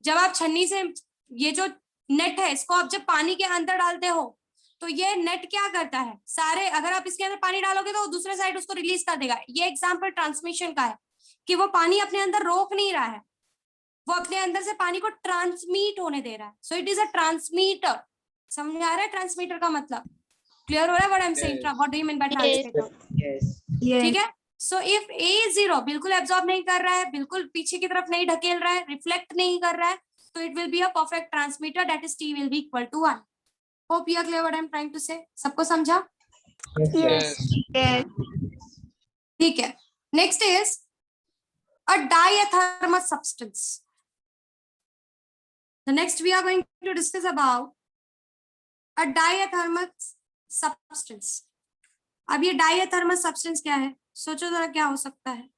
जब आप छन्नी से ये जो नेट है इसको आप जब पानी के अंदर डालते हो तो ये नेट क्या करता है, सारे अगर आप इसके अंदर पानी डालोगे तो दूसरे साइड उसको रिलीज कर देगा। ये एग्जांपल ट्रांसमिशन का है कि वो पानी अपने अंदर रोक नहीं रहा है, वो अपने अंदर से पानी को ट्रांसमिट होने दे रहा है। So it is a transmitter. समझ में आ रहा है ट्रांसमीटर का मतलब? क्लियर हो रहा है what I am saying? What do you mean by transmitter? Yes. ठीक है, सो इफ ए 0 बिल्कुल एब्जॉर्ब नहीं कर रहा है, बिल्कुल पीछे की तरफ नहीं ढकेल रहा है, रिफ्लेक्ट नहीं कर रहा है, तो it will be a perfect transmitter, that is T will be equal to 1। Hope you are clear what I am trying to say. सबको समझा? Yes. Yes. ठीक है, next is a diathermous substance. The next we are going to discuss about a diathermous substance. अब ये diathermous substance क्या है? सोचो जरा क्या हो सकता है?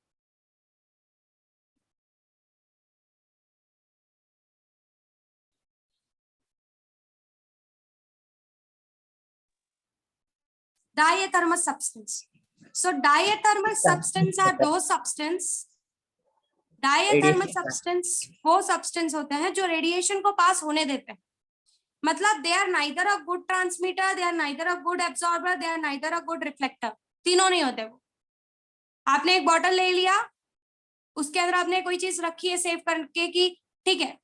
diathermous substance. So diathermous substance are those substance, diathermous substance वो substance होते हैं जो radiation को pass होने देते हैं. मतलब they are neither a good transmitter, they are neither a good absorber, they are neither a good reflector. तीनों नहीं होते वो. आपने एक बॉटल ले लिया, उसके अंदर आपने कोई चीज रखी है सेव करके कि ठीक है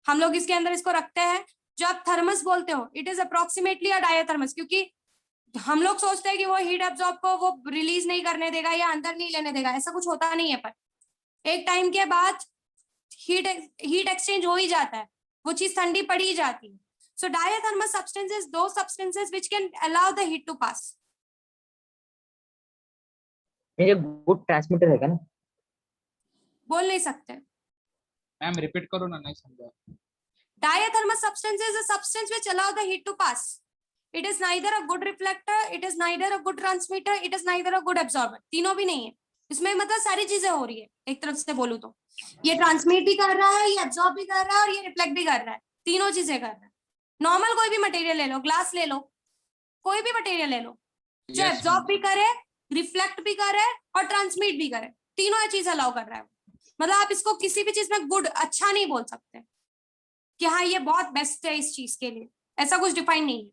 हम लोग इसके अंदर इसको रखते हैं, जो आप थर्मस बोलते हो इट इज अप्रोक्सीमेटली अ डायथर्मस, क्योंकि हम लोग सोचते हैं कि वो हीट एब्जॉर्ब को वो रिलीज नहीं करने देगा या अंदर नहीं लेने देगा, ऐसा कुछ होता नहीं है. पर एक टाइम के बाद हीट एक्सचेंज हो ही जाता है, वो चीज ठंडी पड़ी ही जाती है. सो डायथर्मस सब्सटेंसेस दो substances which can allow the heat to pass. ये गुड ट्रांसमीटर है ना? बोल नहीं सकते. मैम रिपीट करो ना, नहीं समझा. Diathermous substance is a substance which allow the heat to pass. It is neither a good reflector, it is neither a good transmitter, it is neither a good absorber. तीनों भी नहीं है इसमें. मतलब सारी चीजें हो रही है एक तरफ से बोलूं तो, ये ट्रांसमिट भी कर रहा है, ये एब्जॉर्ब भी कर रहा है और ये रिफ्लेक्ट भी कर रहा है. तीनों चीजें कर रहा है. नॉर्मल कोई भी मटेरियल ले लो, ग्लास ले लो, कोई भी मटेरियल ले लो जो Yes, एब्जॉर्ब ma'am. भी करे, रिफ्लेक्ट भी करे और ट्रांसमिट भी करे, तीनों चीज अलाउ कर रहा है. मतलब आप इसको किसी भी चीज में गुड अच्छा नहीं बोल सकते कि हाँ ये बहुत बेस्ट है इस चीज के लिए, ऐसा कुछ डिफाइन नहीं है.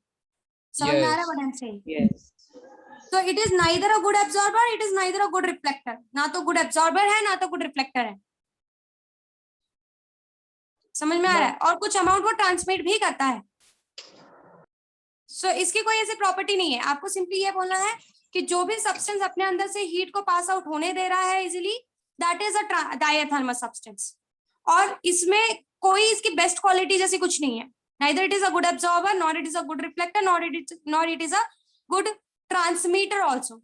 समझ में आ रहा है what I am saying? Yes. So it is neither a good absorber, it is neither a good reflector. ना तो गुड एब्जॉर्बर है ना तो गुड रिफ्लेक्टर है. समझ में आ रहा है? और कुछ अमाउंट वो ट्रांसमिट भी करता है. So इसकी कोई ऐसी प्रॉपर्टी नहीं है. आपको सिंपली ये बोलना है कि जो भी सब्सटेंस अपने अंदर से हीट को पास आउट होने दे रहा है easily, that is a diathermous substance. और इसमें कोई इसकी बेस्ट क्वालिटी जैसी कुछ नहीं है. neither it is a good absorber, nor it is a good reflector, nor it is a good transmitter also.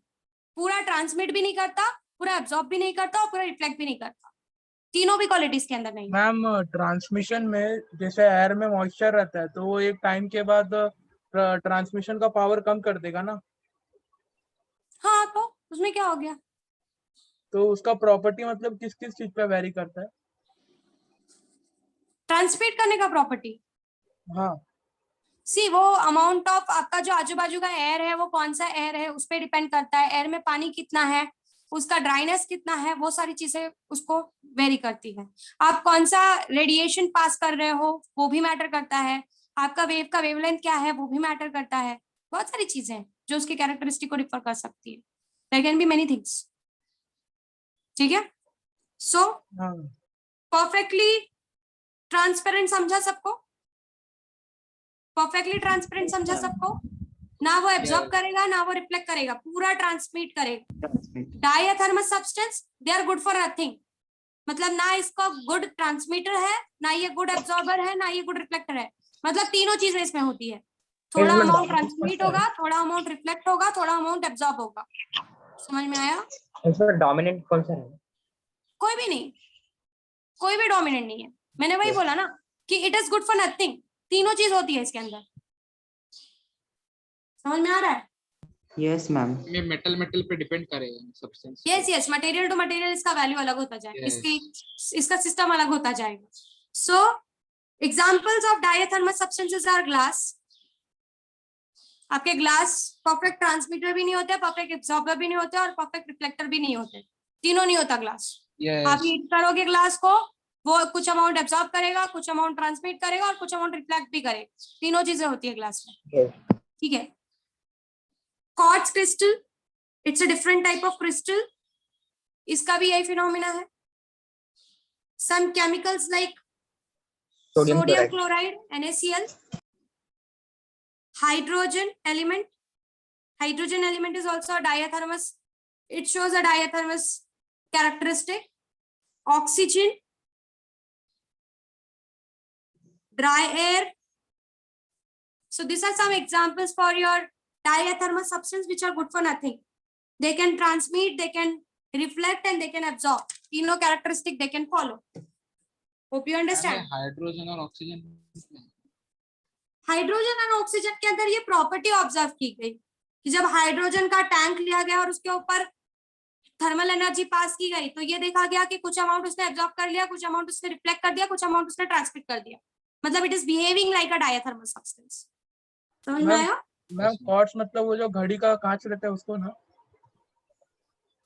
पूरा ट्रांसमिट भी नहीं करता, पूरा एब्जॉर्ब भी नहीं करता और पूरा रिफ्लेक्ट भी नहीं करता. तीनों भी क्वालिटीज के अंदर नहीं है. मैम ट्रांसमिशन में जैसे एयर में मॉइस्चर रहता है तो वो एक टाइम के बाद ट्रांसमिशन का पावर कम कर देगा ना, हाँ तो उसमें क्या हो गया? तो उसका प्रॉपर्टी मतलब किस किस चीज पे वेरी करता है? ट्रांसमिट करने का प्रॉपर्टी हाँ. सी वो अमाउंट ऑफ आपका जो आजू बाजू का एयर है वो कौन सा एयर है उस पर डिपेंड करता है. एयर में पानी कितना है, उसका ड्राइनेस कितना है, वो सारी चीजें उसको वेरी करती है. आप कौन सा रेडिएशन पास कर रहे हो वो भी मैटर करता है. आपका वेव का वेवलेंथ क्या है वो भी मैटर करता है. बहुत सारी चीजें हैं जो उसकी कैरेक्टरिस्टिक को डिफर कर सकती है. There can be many things. ठीक है. सो हाँ. परफेक्टली ट्रांसपेरेंट समझा सबको? परफेक्टली ट्रांसपेरेंट समझा सबको? ना वो एब्जॉर्ब Yes. करेगा ना वो रिफ्लेक्ट करेगा, पूरा ट्रांसमिट करेगा. Transmit. Diathermous substance they are good for nothing. मतलब ना इसका गुड ट्रांसमीटर है, ना ये गुड एब्जॉर्बर है, ना ये गुड रिफ्लेक्टर है. मतलब तीनों चीजें इसमें होती है. थोड़ा इसमें अमाउंट dominant ट्रांसमिट कौन सा होगा, थोड़ा अमाउंट रिफ्लेक्ट होगा, थोड़ा अमाउंट एब्जॉर्ब होगा. समझ में आया? है? इसमें डोमिनेंट कौन सा है? कोई भी नहीं, कोई भी डोमिनेंट नहीं है. मैंने वही बोला ना कि it is good for nothing. तीनों चीज होती है इसके अंदर. समझ में आ रहा है? Yes, ma'am. ये मेटल पे डिपेंड करेगा substance. Yes yes, material to material इसका वैल्यू अलग होता जाएगा. इसका सिस्टम अलग होता जाएगा. So examples of diathermous substances are glass. आपके ग्लास परफेक्ट ट्रांसमीटर भी नहीं होते, परफेक्ट एब्जॉर्बर भी नहीं होते और परफेक्ट रिफ्लेक्टर भी नहीं होते. तीनों नहीं होता ग्लास. आप Yes. हीट करोगे ग्लास को, वो कुछ अमाउंट एब्जॉर्ब करेगा, कुछ अमाउंट ट्रांसमिट करेगा और कुछ अमाउंट रिफ्लेक्ट भी करेगा. तीनों चीजें होती है ग्लास में. Yes. ठीक है. Quartz crystal, it's a different type of crystal. इसका भी यही फिनोमिना है. Some chemicals like Sodium sodium chloride. chloride NaCl. Hydrogen element. Hydrogen element is also a diathermous. It shows a diathermous characteristic. Oxygen, dry air. So these are some examples for your diathermous substance which are good for nothing. They can transmit, they can reflect and they can absorb. तीनों characteristic they can follow. Hope you understand. Hydrogen और oxygen. Hydrogen और oxygen के अंदर ये property observe की गई कि जब हाइड्रोजन का टैंक लिया गया और उसके ऊपर थर्मल एनर्जी पास की गई तो ये देखा गया कि कुछ अमाउंट उसने एब्जॉर्ब कर लिया, कुछ अमाउंट उसने रिफ्लेक्ट कर दिया, कुछ अमाउंट उसने ट्रांसमिट कर दिया. मतलब it is behaving like a diathermal substance. समझ में मैम, आया? मैम क्वार्ट्ज मतलब वो जो घड़ी का कांच रहता है उसको ना?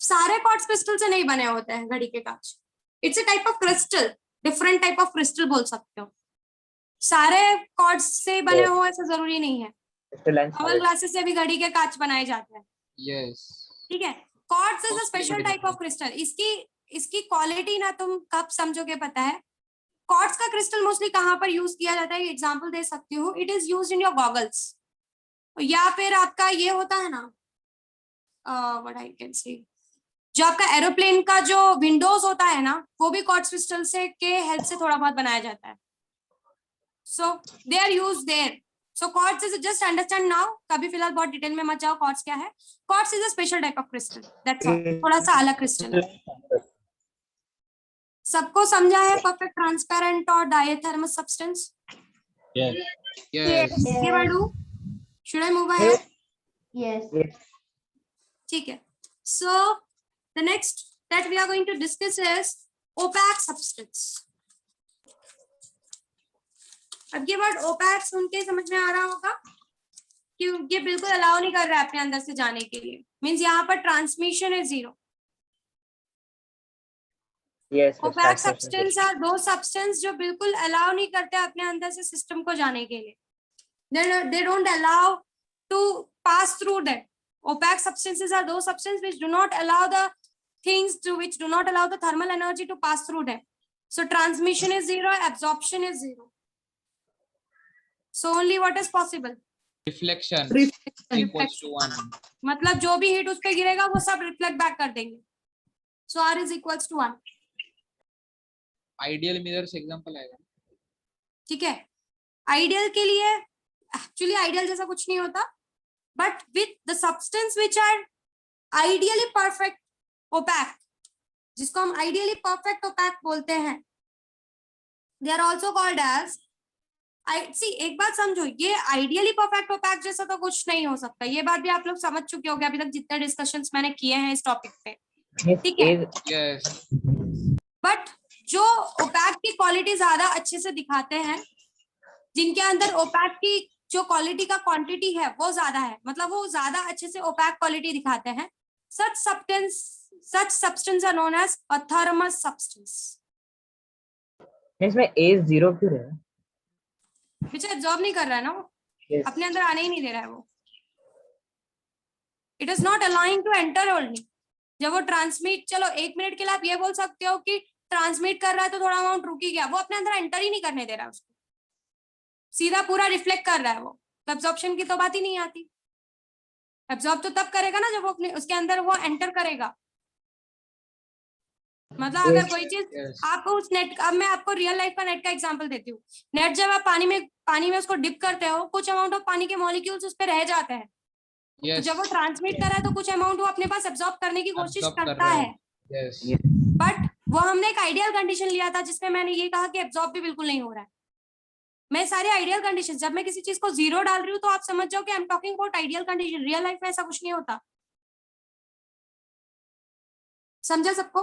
सारे क्वार्ट्ज क्रिस्टल से नहीं बने होते हैं घड़ी के कांच। It's a type of crystal, different type of crystal बोल सकते हो। सारे क्वार्ट्ज से बने हो ऐसा जरूरी नहीं है। Crystalline double solid. ग्लासेस से भी घड़ी के कांच बनाए जाते हैं, Yes. ठीक है। Quartz is a Mostly special very type of crystal. इसकी क्वालिटी ना तुम कब समझोगे पता है, क्वार्ट्ज का क्रिस्टल मोस्टली कहाँ पर यूज किया जाता है, एग्जांपल दे सकती हूँ। It is used in your goggles, या फिर आपका ये होता है ना, व्हाट आई कैन से, जो आपका एरोप्लेन का जो विंडोज होता है ना, वो भी क्वार्ट्ज क्रिस्टल से के हेल्प से थोड़ा बहुत बनाया जाता है। So they are used there. So quartz is, just understand now, कभी फिलहाल बहुत डिटेल में मत जाओ क्वार्ट्ज क्या है। Quartz is a special type of crystal, that's all, थोड़ा सा अलग क्रिस्टल है। सबको समझा है परफेक्ट ट्रांसपेरेंट और डायथर्मस सब्सटेंस? Yes. ये बाडू, should I move ahead? Yes. ठीक है। So the next that we are going to discuss is opaque substance. अब ये वर्ड opaque सुन के समझ में आ रहा होगा कि ये बिल्कुल अलाउ नहीं कर रहा है अपने अंदर से जाने के लिए, मीन्स यहाँ पर ट्रांसमिशन है zero. Yes. yes, opaque transmission. substance are those substance जो बिल्कुल अलाउ नहीं करते अपने अंदर से सिस्टम को जाने के लिए। They don't allow to pass through them. Opaque substances are those substances which do not allow the things to which do not allow the thermal energy to pass through them. So transmission is zero, absorption is zero. So only what is possible? Reflection equals to 1. मतलब जो भी heat उस पे गिरेगा वो सब reflect back कर देंगे। So R is equals to 1. Ideal mirrors example आएगा। ठीक है। आइडियल के लिए एक्चुअली आइडियल जैसा कुछ नहीं होता, but with the substance which are ideally perfect opaque, जिसको हम आइडियली परफेक्ट ओपैक बोलते हैं, they are also called as एक बात समझो, ये आइडियली परफेक्ट ओपैक जैसा तो कुछ नहीं हो सकता। ये बात भी आप लोग समझ चुके होंगे अभी तक जितने डिस्कशंस मैंने किए हैं इस टॉपिक पे, ठीक है। Yes. बट जो ओपैक की क्वालिटी ज्यादा अच्छे से दिखाते हैं, जिनके अंदर ओपैक की जो क्वालिटी का क्वांटिटी है वो ज्यादा है, मतलब वो ज्यादा अच्छे से ओपैक क्वालिटी दिखाते हैं, such substance are known as authermous substance. इसमें A 0 क्यों है? which absorb नहीं कर रहा है ना वो, Yes. अपने अंदर आने ही नहीं दे रहा है वो। It is not allowing to enter only. जब वो ट्रांसमिट, चलो 1 मिनट के लिए आप ये बोल सकते हो कि ट्रांसमिट कर रहा है तो थोड़ा अमाउंट रुक ही गया, वो अपने अंदर एंटर ही नहीं करने दे रहा है उसको, सीधा पूरा रिफ्लेक्ट कर रहा है वो, तो एब्जॉर्प्शन की तो बात ही नहीं आती। एब्जॉर्ब तो तब करेगा ना जब वो अपने उसके अंदर वो एंटर करेगा। मतलब अगर कोई चीज आप उस नेट, अब मैं आपको रियल लाइफ का नेट का एग्जांपल देती हूँ। नेट जब आप पानी में उसको डिप करते हो, कुछ अमाउंट ऑफ पानी के मॉलिक्यूल्स उस पर रह जाते हैं। Yes. तो जब वो ट्रांसमिट कर रहा है तो कुछ अमाउंट वो अपने पास एब्जॉर्ब करने की कोशिश Absorb कर करता रहा है, Yes. बट वो हमने एक आइडियल कंडीशन लिया था जिसमें मैंने ये कहा कि एब्जॉर्ब भी बिल्कुल नहीं हो रहा है। मैं सारे आइडियल कंडीशन, जब मैं किसी चीज को जीरो डाल रही हूँ तो आप समझ जाओ कि आई am talking about ideal condition. Real life में ऐसा कुछ नहीं होता। समझा सबको?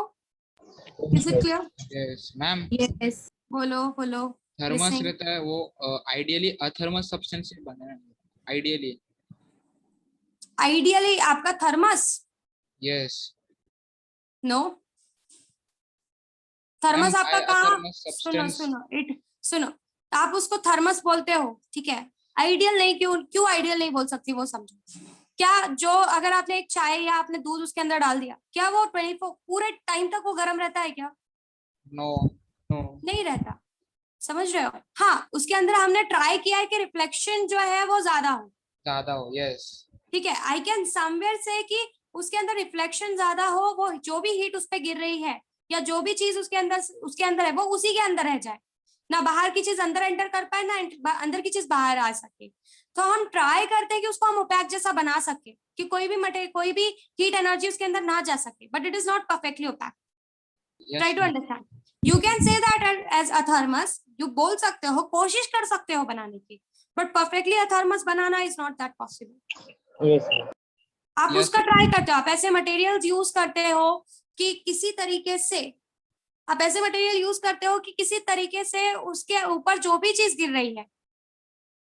Is it clear? Yes. Ma'am, Yes. बोलो बोलो। Thermos Listening. रहता है वो आइडियली अथर्मस सब्सटेंस से बना है। आइडियली। आइडियली आपका thermos? Yes. No, thermos Ma'am, आपका by कहाँ? athermos substance- सुनो, आप उसको थर्मस बोलते हो, ठीक है। आइडियल नहीं, क्यों आइडियल नहीं बोल सकती वो समझो। क्या जो अगर आपने एक चाय या आपने दूध उसके अंदर डाल दिया, क्या वो 24 पूरे टाइम तक वो गर्म रहता है क्या? No. No. नहीं रहता। समझ रहे हो? हाँ, उसके अंदर हमने ट्राई किया है कि रिफ्लेक्शन जो है वो ज्यादा हो। Yes. ठीक है, आई कैन समवेयर से कि उसके अंदर रिफ्लेक्शन ज्यादा हो, वो जो भी हीट उस पर गिर रही है या जो भी चीज उसके अंदर है वो उसी के अंदर रह जाए, ना बाहर की चीज अंदर एंटर कर पाए, ना अंदर की चीज बाहर आ सके। तो हम ट्राई करते हैं कि उसको हम ओपैक जैसा बना सके कि कोई भी हीट एनर्जी उसके अंदर ना जा सके, but it is not perfectly opaque. Yes. Try to understand. You can say that as a thermos, you बोल सकते हो, कोशिश कर सकते हो बनाने की, बट परफेक्टली अ थर्मस बनाना is not that possible. Yes. आप Yes. उसका ट्राई करते हो, आप ऐसे मटेरियल्स यूज करते हो कि किसी तरीके से उसके ऊपर जो भी चीज गिर रही है,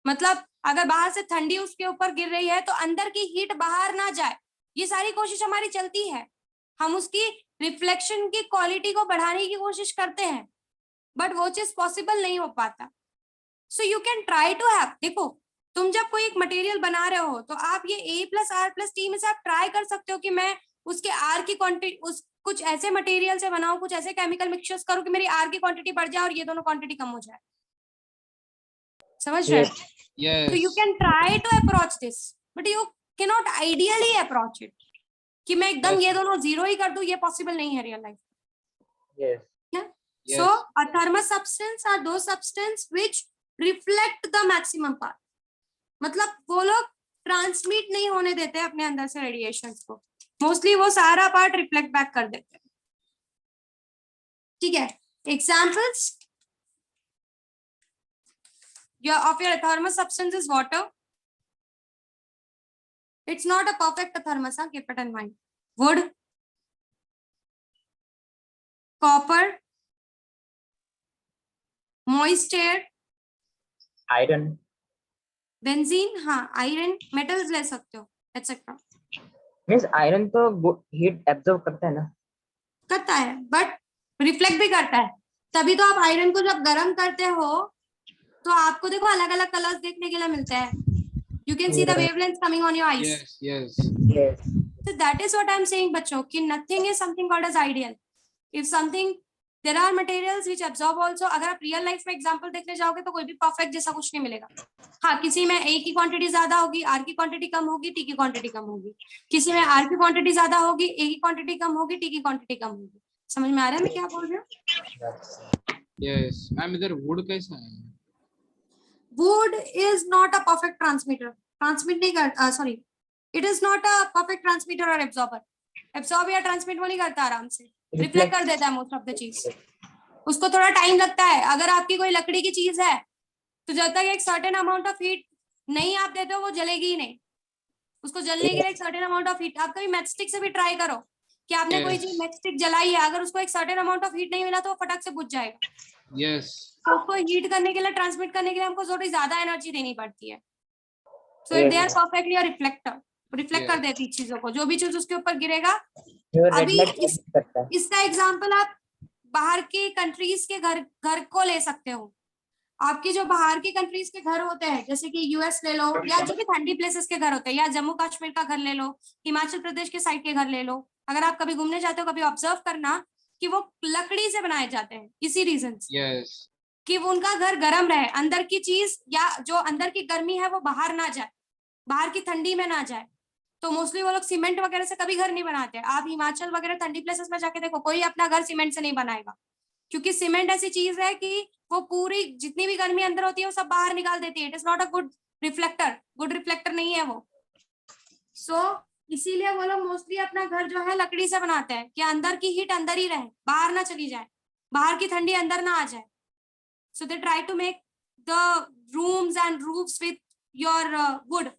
मतलब अगर बाहर से ठंडी उसके ऊपर गिर रही है तो अंदर की हीट बाहर ना जाए, ये सारी कोशिश हमारी चलती है। हम उसकी रिफ्लेक्शन की क्वालिटी को बढ़ाने की कोशिश करते हैं, बट वो चीज पॉसिबल नहीं हो पाता। So you can try to have, देखो तुम जब कोई एक मटेरियल बना रहे हो तो आप ये A+R+T में से आप ट्राई कर सकते हो कि मैं उसके R की क्वांटिटी उस कुछ ऐसे मटेरियल से बनाऊं, कुछ ऐसे केमिकल मिक्सचर्स करूं कि मेरी R की क्वांटिटी बढ़ जाए और ये दोनों क्वांटिटी कम हो जाए। समझ रहे हो? So you yes, can try to approach this, but you cannot ideally approach it कि मैं एकदम Yes. ये दोनों जीरो ही कर दूं, ये पॉसिबल नहीं है real life. Yes. yes, So a thermos substance are those substance which reflect the maximum part, मतलब वो लोग ट्रांसमिट नहीं होने देते अपने अंदर से रेडिएशंस को, मोस्टली वो सारा पार्ट रिफ्लेक्ट बैक कर देते हैं। ठीक है, examples of your thermos substance is water. It's not a perfect thermos, keep it in mind. Wood, copper, moist air, Iron. benzene, हाँ iron, metals ले सकते हो, etc. Means iron तो heat absorb करता है ना? करता है, but reflect भी करता है। तभी तो आप आयरन को जब गर्म करते हो तो आपको देखो अलग अलग कलर्स देखने के लिए मिलते हैं। You can see the wavelengths coming on your eyes. yes, yes, Yes. So that is what I'm saying बच्चों कि nothing is something called as ideal. If something there are materials which absorb also, अगर आप real life में example देखने जाओगे तो कोई भी परफेक्ट जैसा कुछ नहीं मिलेगा। हाँ, किसी में A की क्वांटिटी ज्यादा होगी, R की क्वांटिटी कम होगी, T की क्वांटिटी कम होगी। किसी में R की क्वांटिटी ज्यादा होगी, A की क्वांटिटी कम होगी, T की क्वांटिटी कम होगी। समझ में आ रहा है मैं क्या बोल रही हूँ? yes. मैम इधर वुड कैसा है? Wood is not a perfect transmitter. Transmit नहीं कर, sorry, it is not a perfect transmitter or absorber. Absorb या transmit वो नहीं करता आराम से, रिफ्लेक्ट कर देता है मोस्ट ऑफ द चीज। उसको थोड़ा टाइम लगता है। अगर आपकी कोई लकड़ी की चीज है तो जब तक एक सर्टेन अमाउंट ऑफ हीट नहीं आप देते हो वो जलेगी ही नहीं। उसको जलने के लिए एक सर्टेन अमाउंट ऑफ हीट, आप कभी मैचस्टिक से भी ट्राई करो कि आपने कोई चीज मैचस्टिक जलाई है, अगर उसको एक सर्टेन अमाउंट ऑफ हीट नहीं मिला तो वो फटक से बुझ जाएगा। yes, तो उसको हीट करने के लिए, ट्रांसमिट करने के लिए हमको थोड़ी ज्यादा एनर्जी देनी पड़ती है। So it they are perfectly a reflector, reflect कर देती चीजों को, जो भी चीज उसके ऊपर गिरेगा। अभी इसका एग्जांपल आप बाहर के कंट्रीज के घर को ले सकते हो। आपके जो बाहर के कंट्रीज के घर होते हैं, जैसे कि यूएस ले लो, या जो भी ठंडी प्लेसेस के घर होते हैं, या जम्मू कश्मीर का घर ले लो, हिमाचल प्रदेश के साइड के घर ले लो। अगर आप कभी घूमने जाते हो, कभी ऑब्जर्व करना कि वो लकड़ी से बनाए जाते हैं, इसी रीजन से yes, कि वो उनका घर गर्म रहे, अंदर की चीज या जो अंदर की गर्मी है वो बाहर ना जाए, बाहर की ठंडी में ना जाए। तो मोस्टली वो लोग सीमेंट वगैरह से कभी घर नहीं बनाते। आप हिमाचल वगैरह ठंडी प्लेसेस में जाके देखो, कोई अपना घर सीमेंट से नहीं बनाएगा, क्योंकि सीमेंट ऐसी चीज है कि वो पूरी जितनी भी गर्मी अंदर होती है वो सब बाहर निकाल देती है। It is not a good reflector नहीं है वो। सो इसीलिए वो लोग मोस्टली अपना घर जो है लकड़ी से बनाते हैं कि अंदर की हीट अंदर ही रहे, बाहर ना चली जाए, बाहर की ठंडी अंदर ना आ जाए। So they try to make the rooms and roofs with your wood,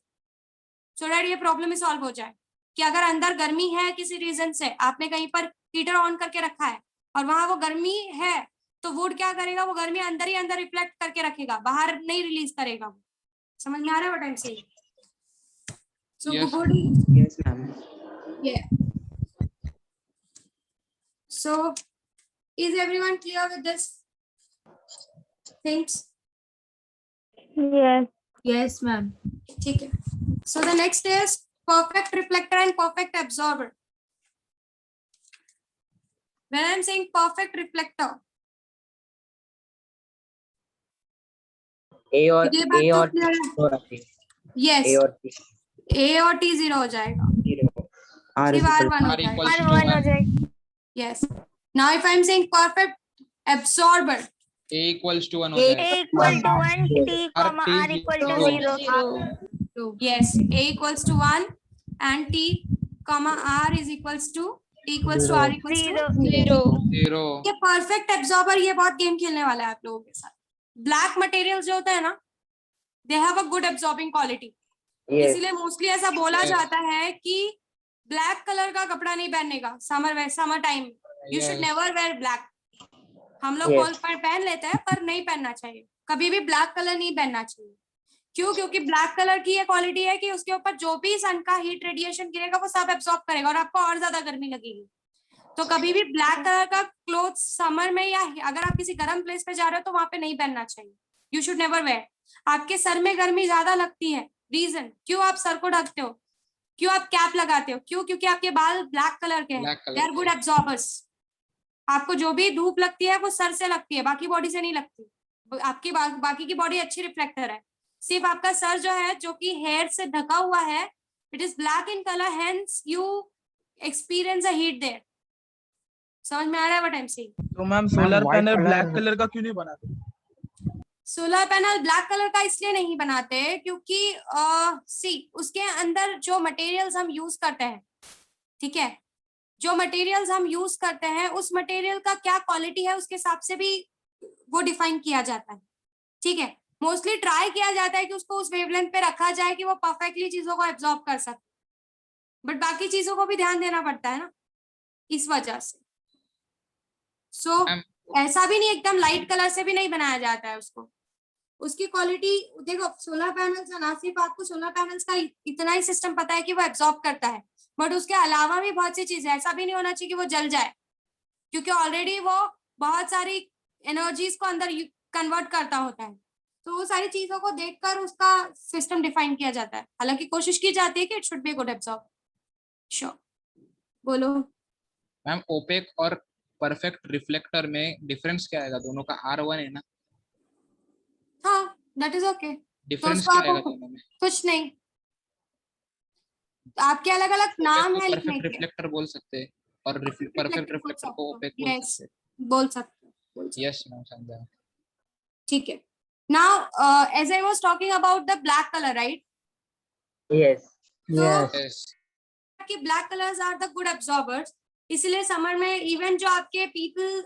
so that ये प्रॉब्लम ही सॉल्व हो जाए कि अगर अंदर गर्मी है किसी रीजन से, आपने कहीं पर हीटर ऑन करके रखा है और वहां वो गर्मी है, तो वुड क्या करेगा, वो गर्मी अंदर ही अंदर रिफ्लेक्ट करके रखेगा, बाहर नहीं रिलीज करेगा। समझ में आ रहा है what I am saying? So Yes. wood, Yes, ma'am. yeah. So is everyone clear with this things? Yes. Yes, ma'am. ठीक है. So the next is perfect reflector and perfect absorber. When I'm saying perfect reflector, A और ये बात A तो और clear है? T और T. Yes, A और T. A और T जीरो हो जाएगा, Zero. R is सिर्फ R equal वन R होता है. equals to R1 हो 1, जाएगी. Yes. Now if I'm saying perfect absorber, A equals to 1 हो A जाएगा, A equal to 1, T, comma, T R is equal to zero. 0. yes, A equals to 1 and T, comma R is equals to T equals to R equals to 0. 0, ये perfect absorber, ये बहुत game खेलने वाला है आप लोगों के साथ। ब्लैक मटेरियल्स जो होता है ना, they have a good absorbing quality, Yes. इसीलिए मोस्टली ऐसा बोला Yes. जाता है कि ब्लैक कलर का कपड़ा नहीं पहनने का summer time, you should Yes. Never wear black. हम लोग Yes. कोल पर पहन लेते हैं पर नहीं पहनना चाहिए, कभी भी ब्लैक कलर नहीं पहनना चाहिए, क्यों? क्योंकि ब्लैक कलर की ये क्वालिटी है कि उसके ऊपर जो भी सन का हीट रेडिएशन गिरेगा वो सब एब्सॉर्ब करेगा और आपको और ज्यादा गर्मी लगेगी। तो कभी भी ब्लैक कलर का क्लोथ समर में या अगर आप किसी गर्म प्लेस पे जा रहे हो तो वहां पे नहीं पहनना चाहिए। You should never wear. आपके सर में गर्मी ज्यादा लगती है, रीजन क्यों आप सर को ढकते हो, क्यों आप कैप लगाते हो, क्यों? क्योंकि आपके बाल ब्लैक कलर के हैं, Black they are color good के। एब्जॉर्बर्स। आपको जो भी धूप लगती है वो सर से लगती है, बाकी बॉडी से नहीं लगती। आपकी बाकी की बॉडी अच्छी रिफ्लेक्टर है, सिर्फ आपका सर जो है जो कि हेयर से ढका हुआ है, it is black in colour, hence you experience a heat there. समझ में आ रहा है व्हाट आई एम सेइंग? तो ma'am solar white panel color- black colour का क्यों नहीं बनाते? सोलर पैनल ब्लैक कलर का इसलिए नहीं बनाते क्योंकि सी उसके अंदर जो मटेरियल्स हम यूज करते हैं, ठीक है, जो मटेरियल्स हम यूज करते हैं उस मटेरियल का क्या क्वालिटी है उसके हिसाब से भी वो डिफाइन किया जाता है, ठीक है। मोस्टली ट्राई किया जाता है कि उसको उस वेवलेंथ पे रखा जाए कि वो परफेक्टली चीजों को एब्जॉर्ब कर सके, बट बाकी चीजों को भी ध्यान देना पड़ता है ना, इस वजह से। सो मैम ऐसा भी नहीं एकदम लाइट कलर से भी नहीं बनाया जाता है उसको, उसकी क्वालिटी देखो। सोलर पैनल्स ना सिर्फ आपको सोलर पैनल्स का इतना ही सिस्टम पता है कि वो एब्जॉर्ब करता है, बट उसके अलावा भी बहुत सी चीजें, ऐसा भी नहीं होना चाहिए कि वो जल जाए, क्योंकि ऑलरेडी वो बहुत सारी एनर्जीज को अंदर कन्वर्ट करता होता है। तो वो सारी चीजों को देखकर उसका सिस्टम डिफाइन किया जाता है, हालांकि कोशिश की जाती है कि it should be good absorb. Sure, बोलो। मैम ओपेक और परफेक्ट रिफ्लेक्टर में डिफरेंस क्या आएगा? दोनों का R1 है ना? हाँ, दैट इज ओके। तो डिफरेंस उसको क्या आपको आएगा दोनों में? कुछ नहीं, आपके अलग अलग नाम है लिखने परफेक्ट के। रिफ्लेक्टर बोल सकते हैं और परफेक्ट रिफ्लेक्टर को ओपेक बोल यस, सकते बोल सकते हैं। हैं। यस मैम, समझा। ठीक है। Now as I was talking about the black colour, right? Yes. तो Yes. यस कि black colours are the good absorbers, इसलिए समर में इवन जो आपके पीपल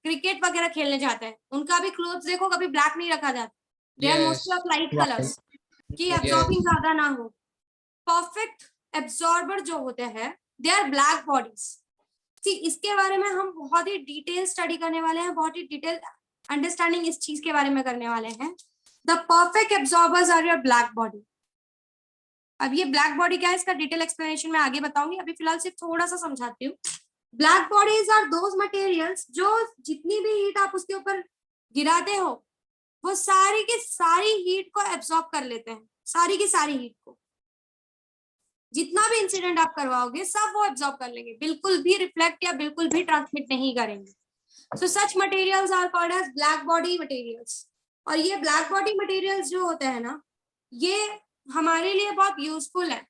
क्रिकेट वगैरह खेलने जाते हैं उनका भी क्लोथ्स देखो कभी ब्लैक नहीं रखा जाता, they are yes mostly of light colours कि Yes. एब्जॉर्बिंग ज्यादा ना हो। परफेक्ट एब्जॉर्बर जो होते हैं दे आर ब्लैक बॉडीज। ठीक, इसके बारे में हम बहुत ही डिटेल स्टडी करने वाले हैं, बहुत ही डिटेल अंडरस्टैंडिंग इस चीज के बारे में करने वाले हैं। The perfect absorbers are your black body. अब ये ब्लैक बॉडी क्या है इसका डिटेल एक्सप्लेनेशन मैं आगे बताऊंगी, अभी फिलहाल सिर्फ थोड़ा सा समझाती हूँ। Black bodies are those materials जो जितनी भी हीट आप उसके ऊपर गिराते हो वो सारी की सारी हीट को एब्जॉर्ब कर लेते हैं, सारी की सारी हीट को। जितना भी इंसिडेंट आप करवाओगे सब वो एब्जॉर्ब कर लेंगे, बिल्कुल भी रिफ्लेक्ट या बिल्कुल भी ट्रांसमिट नहीं करेंगे। So such materials are called as black body materials. और ये ब्लैक बॉडी मटेरियल्स जो होते हैं ना, ये हमारे लिए बहुत यूजफुल है।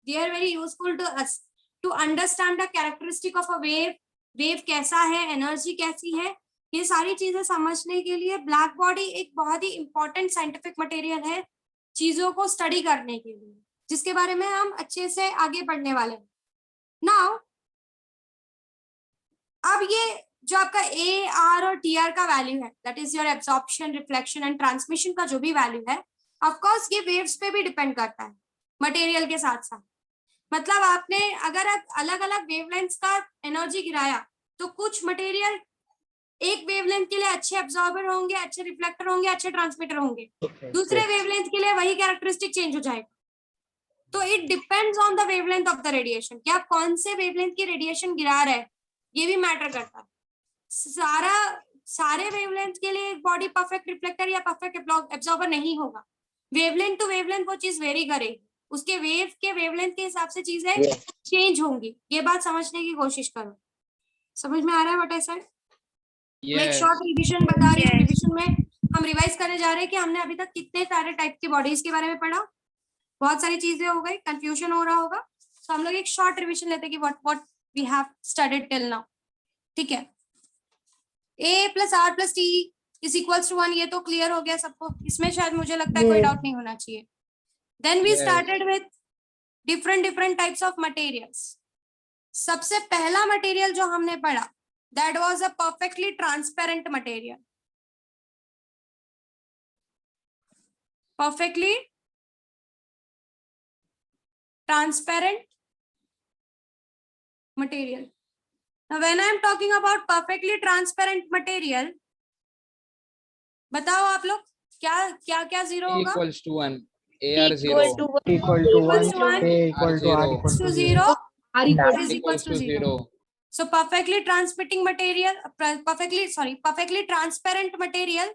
They are very useful to us to understand the characteristic of a wave, wave कैसा है, एनर्जी कैसी है, ये सारी चीजें समझने के लिए ब्लैक बॉडी एक बहुत ही इंपॉर्टेंट साइंटिफिक मटेरियल है चीजों को स्टडी करने के लिए, जिसके बारे में हम अच्छे से आगे बढ़ने वाले हैं। नाउ अब ये जो आपका ए, आर और टी आर का वैल्यू है, that is your absorption, reflection and transmission का जो भी वैल्यू है, ऑफ कोर्स ये वेव्स पे भी डिपेंड करता है मटेरियल के साथ साथ। मतलब आपने अगर अलग अलग वेवलेंथ्स का एनर्जी गिराया तो कुछ मटेरियल एक वेवलेंथ के लिए अच्छे एब्जॉर्बर होंगे, अच्छे रिफ्लेक्टर होंगे, अच्छे ट्रांसमिटर होंगे, दूसरे वेवलेंथ के लिए वही कैरेक्टरिस्टिक चेंज हो जाएगा। तो it depends on the wavelength of the radiation कि आप कौन से वेवलेंथ की रेडिएशन गिरा रहे हैं, ये भी मैटर करता है। सारे वेवलेंथ के लिए एक बॉडी परफेक्ट रिफ्लेक्टर या परफेक्ट एब्जॉर्बर नहीं होगा, वेवलेंथ टू वेवलेंथ वो चीज वेरी करेगी, उसके वेव के वेवलेंथ के हिसाब से चीजें चेंज होंगी। ये बात समझने की कोशिश करो, समझ में आ रहा है व्हाट आई सेड? मैं एक शॉर्ट रिवीजन बता रही हूँ। रिवीजन में हम रिवाइज करने जा रहे हैं कि हमने अभी तक कितने सारे टाइप की बॉडीज के बारे में पढ़ा, बहुत सारी चीजें हो गई, कंफ्यूजन हो रहा होगा, तो हम लोग एक शॉर्ट रिवीजन लेते हैं कि what we have studied till now. ठीक है, A plus R plus T is equals to 1, ये तो क्लियर हो गया सबको, इसमें शायद मुझे लगता है कोई डाउट नहीं होना चाहिए। Then we started with different types of materials. सबसे पहला मटेरियल जो हमने पढ़ा that was a perfectly transparent material. Perfectly transparent material. Now when I am talking about perfectly transparent material, बताओ आप लोग क्या क्या क्या जीरो होगा? equals to 1, AR 0, equal to one. equal to Equals 1, to 1. A equal to R R0. equal to to 0, 0. R is equals equals to 0. 0. So perfectly transparent material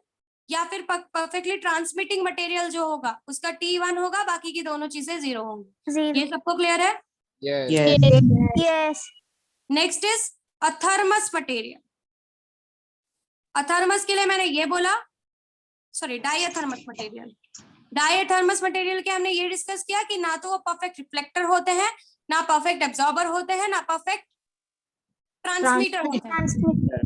या फिर perfectly transmitting material जो होगा उसका T1 होगा, बाकी की दोनों चीजें 0 होंगी। Zero. ये सबको क्लियर है? Yes. Yes. Yes. Next is athermous material. Athermous के लिए मैंने ये बोला, sorry diathermous material. Diathermous material के हमने ये डिस्कस किया कि ना तो वो परफेक्ट रिफ्लेक्टर होते हैं, ना परफेक्ट एब्जॉर्बर होते हैं, ना परफेक्ट ट्रांसमीटर होते हैं। Transmitter.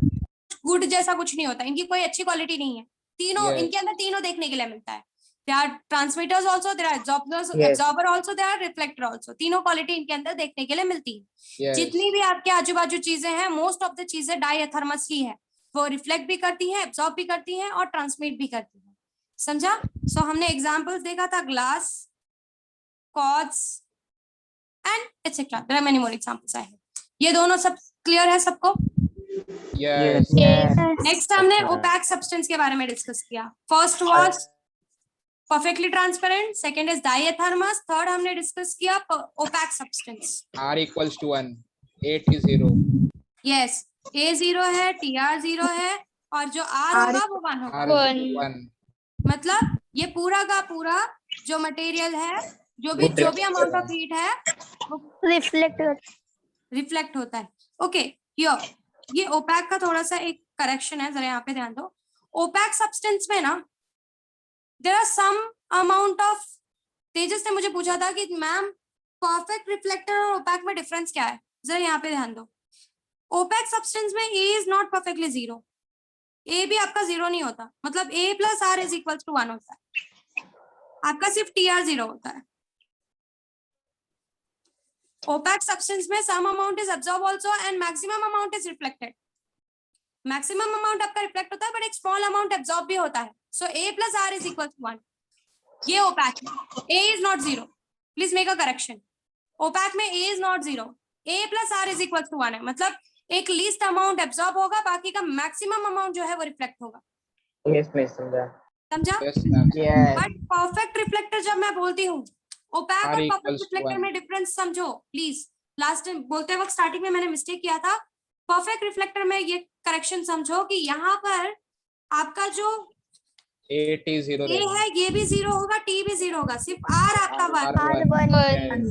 गुड जैसा कुछ नहीं होता, इनकी कोई अच्छी क्वालिटी नहीं है। तीनों Yes. इनके अंदर तीनों देखने के लिए मिलता है। There are transmitters also, there are absorbers, Yes. absorber also, there are reflector also. तीनों क्वालिटी इनके अंदर देखने के लिए मिलती है। Yes. जितनी भी आपके आजू बाजू चीजें हैं, मोस्ट ऑफ द चीजें डायथर्मस ही है। वो रिफ्लेक्ट भी करती हैं, एब्जॉर्ब भी करती हैं और ट्रांसमिट भी करती हैं। समझा? सो हमने एग्जांपल्स देखा था glass, quartz and etcetera. There are many more examples I have. ये दोनों सब क्लियर है सबको? Yes. Yes. नेक्स्ट हमने ओपैक सब्सटेंस के बारे में डिस्कस किया। First was perfectly transparent, second is diathermous, third हमने डिस्कस किया opaque substance. R equals to 1, A T 0. Yes, A 0 है, TR 0 है और जो R होगा वो 1 होगा। R is 1. मतलब ये पूरा का पूरा जो मटेरियल है, जो भी अमाउंट ऑफ हीट है वो Reflector. रिफ्लेक्ट होता है। ओके, ये ओपैक का थोड़ा सा एक करेक्शन है, जरा यहाँ पे ध्यान दो। ओपैक सब्सटेंस में ना there are some amount of, Tejas ने मुझे पूछा था कि मैम परफेक्ट रिफ्लेक्टर और ओपैक में डिफरेंस क्या है, जरा यहाँ पे ध्यान दो। ओपैक सब्सटेंस में A is not perfectly 0, A भी आपका 0 नहीं होता, मतलब A plus R is equal to 1 होता है, आपका सिर्फ TR 0 होता है। ओपैक सब्सटेंस में some amount is absorb also and maximum amount is reflected. Maximum amount आपका रिफ्लेक्ट होता है बट एक स्मॉल अमाउंट एब्सॉर्ब भी होता है। So A plus R is equal to 1। ये ओपैक है, A is not 0, please make a correction. Opaque में A is not 0, A plus R is equal to 1 है, मतलब एक लीस्ट अमाउंट एब्सॉर्ब होगा, बाकी का मैक्सिमम अमाउंट जो है वो रिफ्लेक्ट होगा। Yes, miss, समझा। समझा? Yes, ma'am. Yes. But perfect reflector जब मैं बोलती हूँ, ओपैक R और equals परफेक्ट to रिफ्लेक्टर 1. में डिफरेंस समझो प्लीज। लास्ट टाइम बोलते वक्त स्टार्टिंग में मैंने मिस्टेक किया था। परफेक्ट रिफ्लेक्टर में ये करेक्शन समझो कि यहाँ पर आपका जो A T 0 A है ये भी 0 होगा, T भी 0 होगा, सिर्फ R आपका 1। R1. R1.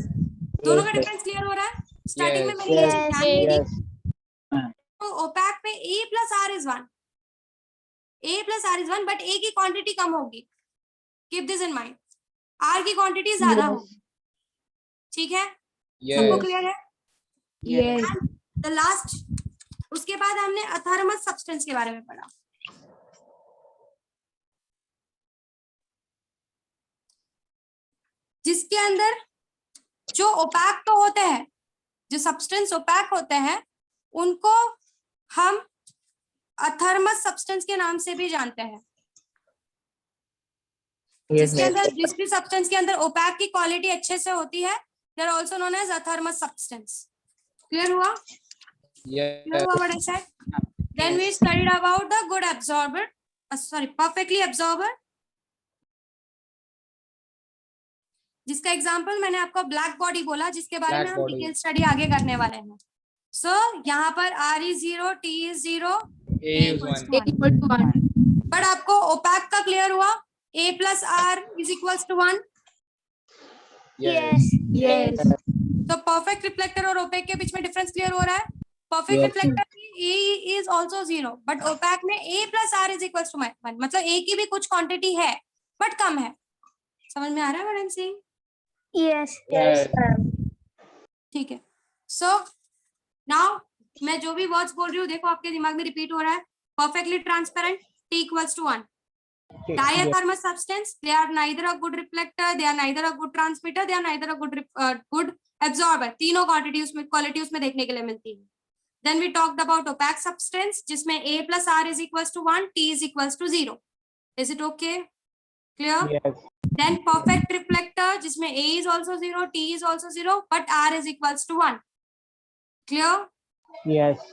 दोनों का Yes, डिफरेंस क्लियर हो रहा है? स्टार्टिंग में Yes. मैंने ये Yes. ध्यान नहीं दी। Yes. तो ओपैक में A plus R is 1, A plus R is 1, but A की क्वांटिटी कम होगी। Keep this in mind, R की क्वांटिटी ज्यादा होगी। ठीक है, सबको Yes. क्लियर है? Yes. द लास्ट, उसके बाद हमने अथर्मस सब्सटेंस के बारे में पढ़ा। जिसके अंदर जो ओपैक तो होते हैं, जो सब्सटेंस ओपैक होते हैं, उनको हम अथर्मस सब्सटेंस के नाम से भी जानते हैं। yes, जिसके miss. अंदर जिस भी सब्सटेंस के अंदर ओपैक की क्वालिटी अच्छे से होती है, they are also known as athermous substance. Clear हुआ? Yes. क्लियर हुआ what I said? Then we studied about the good absorber, sorry perfectly absorber, जिसका एग्जांपल मैंने आपको ब्लैक बॉडी बोला, जिसके बारे में Black हम body. डिटेल स्टडी आगे करने वाले हैं। सो यहाँ पर R is 0, T is 0, A is 1. Equal to 1. But आपको ओपैक का क्लियर हुआ? A plus R is equals to 1। Yes. Yes. तो परफेक्ट रिफ्लेक्टर और ओपेक के बीच में डिफरेंस क्लियर हो रहा है? Perfect Yes. रिफ्लेक्टर में A is also 0, but opaque में A plus R is equals to 1, मतलब A की भी कुछ क्वांटिटी है बट कम है। समझ में आ रहा है what I am saying? Yes. Yes. ठीक है। सो नाउ मैं जो भी वर्ड्स बोल रही हूँ देखो आपके दिमाग में रिपीट हो रहा है। Perfectly transparent, T equals to 1। Okay. Diathermous substance, they are neither a good reflector, they are neither a good transmitter, they are neither a good absorber. तीनों क्वालिटी उसमें देखने के लिए मिलती है। Then we talked about opaque substance, जिसमें A plus R is equals to 1, T is equals to 0. Is it okay? Clear? Yes. Then perfect reflector, जिसमें A is also 0, T is also 0, but R is equals to 1. Clear? Yes.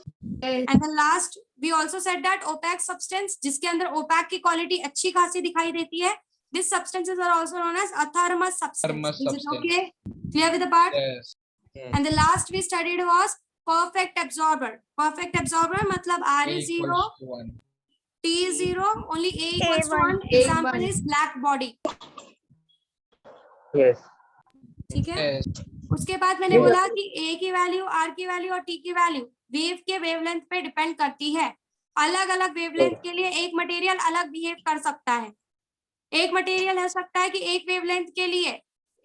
And the last we also said that opaque substance जिसके अंदर opaque की quality अच्छी खासी दिखाई देती है, these substances are also known as athermous substance. Athermous Is it substance. okay? Clear with the part? Yes. Yes. And the last we studied was perfect absorber. Perfect absorber मतलब R A is 0, equals to 1. T is 0, only A equals to A1. 1. Example is black body. Yes. ठीक है? Yes. उसके बाद मैंने बोला कि A की value, R की वैल्यू और T की वैल्यू वेव के वेवलेंथ पे डिपेंड करती है. अलग अलग वेवलेंथ के लिए एक मटेरियल अलग बिहेव कर सकता है. एक मटेरियल हो सकता है कि एक वेवलेंथ के लिए,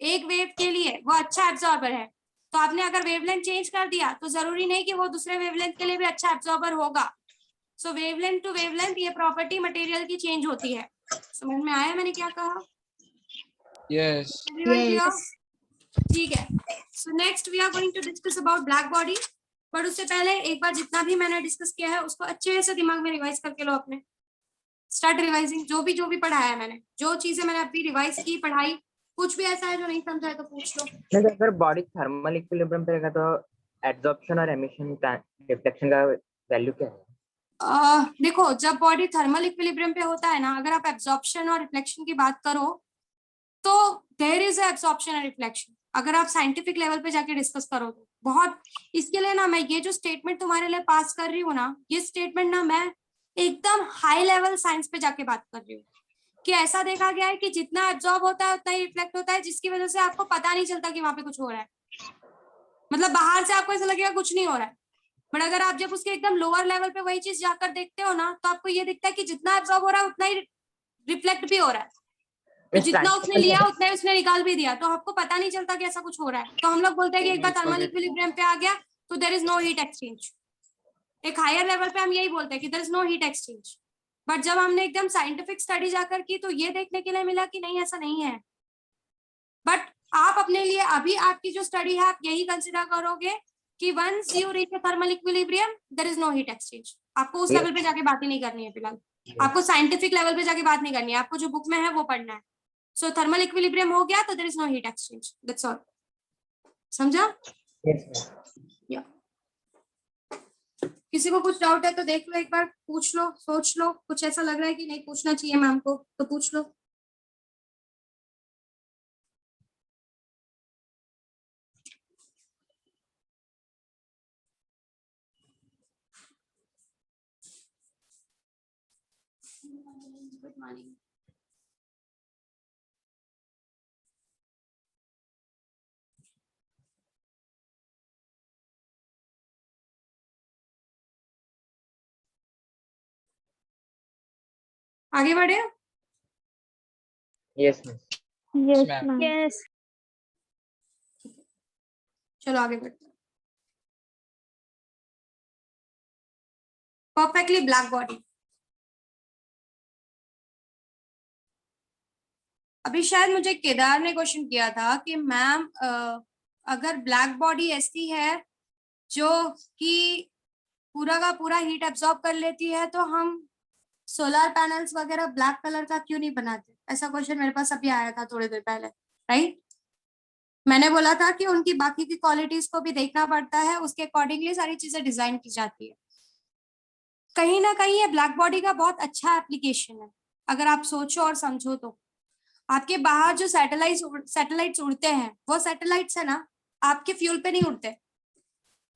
एक वेव के लिए वो अच्छा एब्जॉर्बर है, तो आपने अगर वेवलेंथ चेंज कर दिया तो जरूरी नहीं कि वो दूसरे वेवलेंथ के लिए भी अच्छा एब्जॉर्बर होगा. सो वेवलेंथ टू वेवलेंथ ये प्रॉपर्टी मटेरियल की चेंज होती है. समझ में आया मैंने क्या कहा? Yes. ठीक है. So next we are going to discuss about black body. पर उससे पहले एक बार जितना भी मैंने डिस्कस किया है उसको अच्छे से दिमाग में रिवाइज करके लो. अपने स्टार्ट रिवाइजिंग. जो भी पढ़ाया है मैंने, जो चीजें मैंने अभी रिवाइज की, पढ़ाई, कुछ भी ऐसा है जो नहीं समझा है तो पूछ लो. नहीं, अगर बॉडी थर्मल इक्विलिब्रियम पे रहेगा तो एब्जॉर्प्शन और एमिशन का रिफ्लेक्शन का वैल्यू क्या है? देखो, जब बॉडी थर्मल इक्विलिब्रियम पे होता है ना, अगर आप एब्जॉर्प्शन और रिफ्लेक्शन की बात करो तो देयर इज एब्जॉर्प्शन और रिफ्लेक्शन. अगर आप साइंटिफिक लेवल पे जाके डिस्कस करो तो बहुत, इसके लिए ना मैं ये जो स्टेटमेंट तुम्हारे लिए पास कर रही हूँ ना, ये स्टेटमेंट ना मैं एकदम हाई लेवल साइंस पे जाके बात कर रही हूँ कि ऐसा देखा गया है कि जितना एब्जॉर्ब होता है उतना ही रिफ्लेक्ट होता है, जिसकी वजह से आपको पता नहीं चलता कि वहां पे कुछ हो रहा है. मतलब बाहर से आपको ऐसा लगेगा कुछ नहीं हो रहा है, बट अगर आप जब उसके एकदम लोअर लेवल पे वही चीज जाकर देखते हो ना, तो आपको ये दिखता है कि जितना एब्जॉर्ब हो रहा है उतना ही रिफ्लेक्ट भी हो रहा है. तो जितना उसने लिया उतना ही उसने निकाल भी दिया, तो आपको पता नहीं चलता कि ऐसा कुछ हो रहा है. तो हम लोग बोलते हैं कि एक बार थर्मल इक्विलिब्रियम पे आ गया तो there is no heat exchange. एक हायर लेवल पे हम यही बोलते हैं कि there is no heat exchange. But जब हमने एकदम साइंटिफिक स्टडी जाकर की तो ये देखने के लिए मिला कि नहीं, ऐसा नहीं है. बट आप अपने लिए अभी आपकी जो स्टडी है आप यही कंसिडर करोगे कि once you reach a thermal equilibrium there is no heat exchange. आपको उस लेवल पे जाके बात ही नहीं करनी है फिलहाल. आपको साइंटिफिक लेवल पे जाके बात नहीं करनी है, आपको जो बुक में है वो पढ़ना है. सो थर्मल इक्विलिब्रियम हो गया तो there is no heat exchange. That's all. समझा? या किसी को कुछ डाउट है तो देख लो, एक बार पूछ लो, सोच लो. कुछ ऐसा लग रहा है कि नहीं पूछना चाहिए मैम को तो पूछ लो. Good morning. आगे बढ़े. Yes ma'am. Yes, ma'am. ma'am. Yes. चलो आगे बढ़ते हैं. Perfectly black body. अभी शायद मुझे केदार ने क्वेश्चन किया था कि मैम अगर ब्लैक बॉडी ऐसी है जो कि पूरा का पूरा हीट एब्जॉर्ब कर लेती है तो हम सोलर पैनल्स वगैरह ब्लैक कलर का क्यों नहीं बनाते. ऐसा क्वेश्चन मेरे पास अभी आया था थोड़ी देर पहले, राइट? मैंने बोला था कि उनकी बाकी की क्वालिटीज को भी देखना पड़ता है, उसके अकॉर्डिंगली सारी चीजें डिजाइन की जाती है. कहीं ना कहीं ये ब्लैक बॉडी का बहुत अच्छा एप्लीकेशन है अगर आप सोचो और समझो तो. आपके बाहर जो सैटेलाइट्स उड़ते हैं, वो सैटेलाइट्स है ना आपके फ्यूल पे नहीं उड़ते,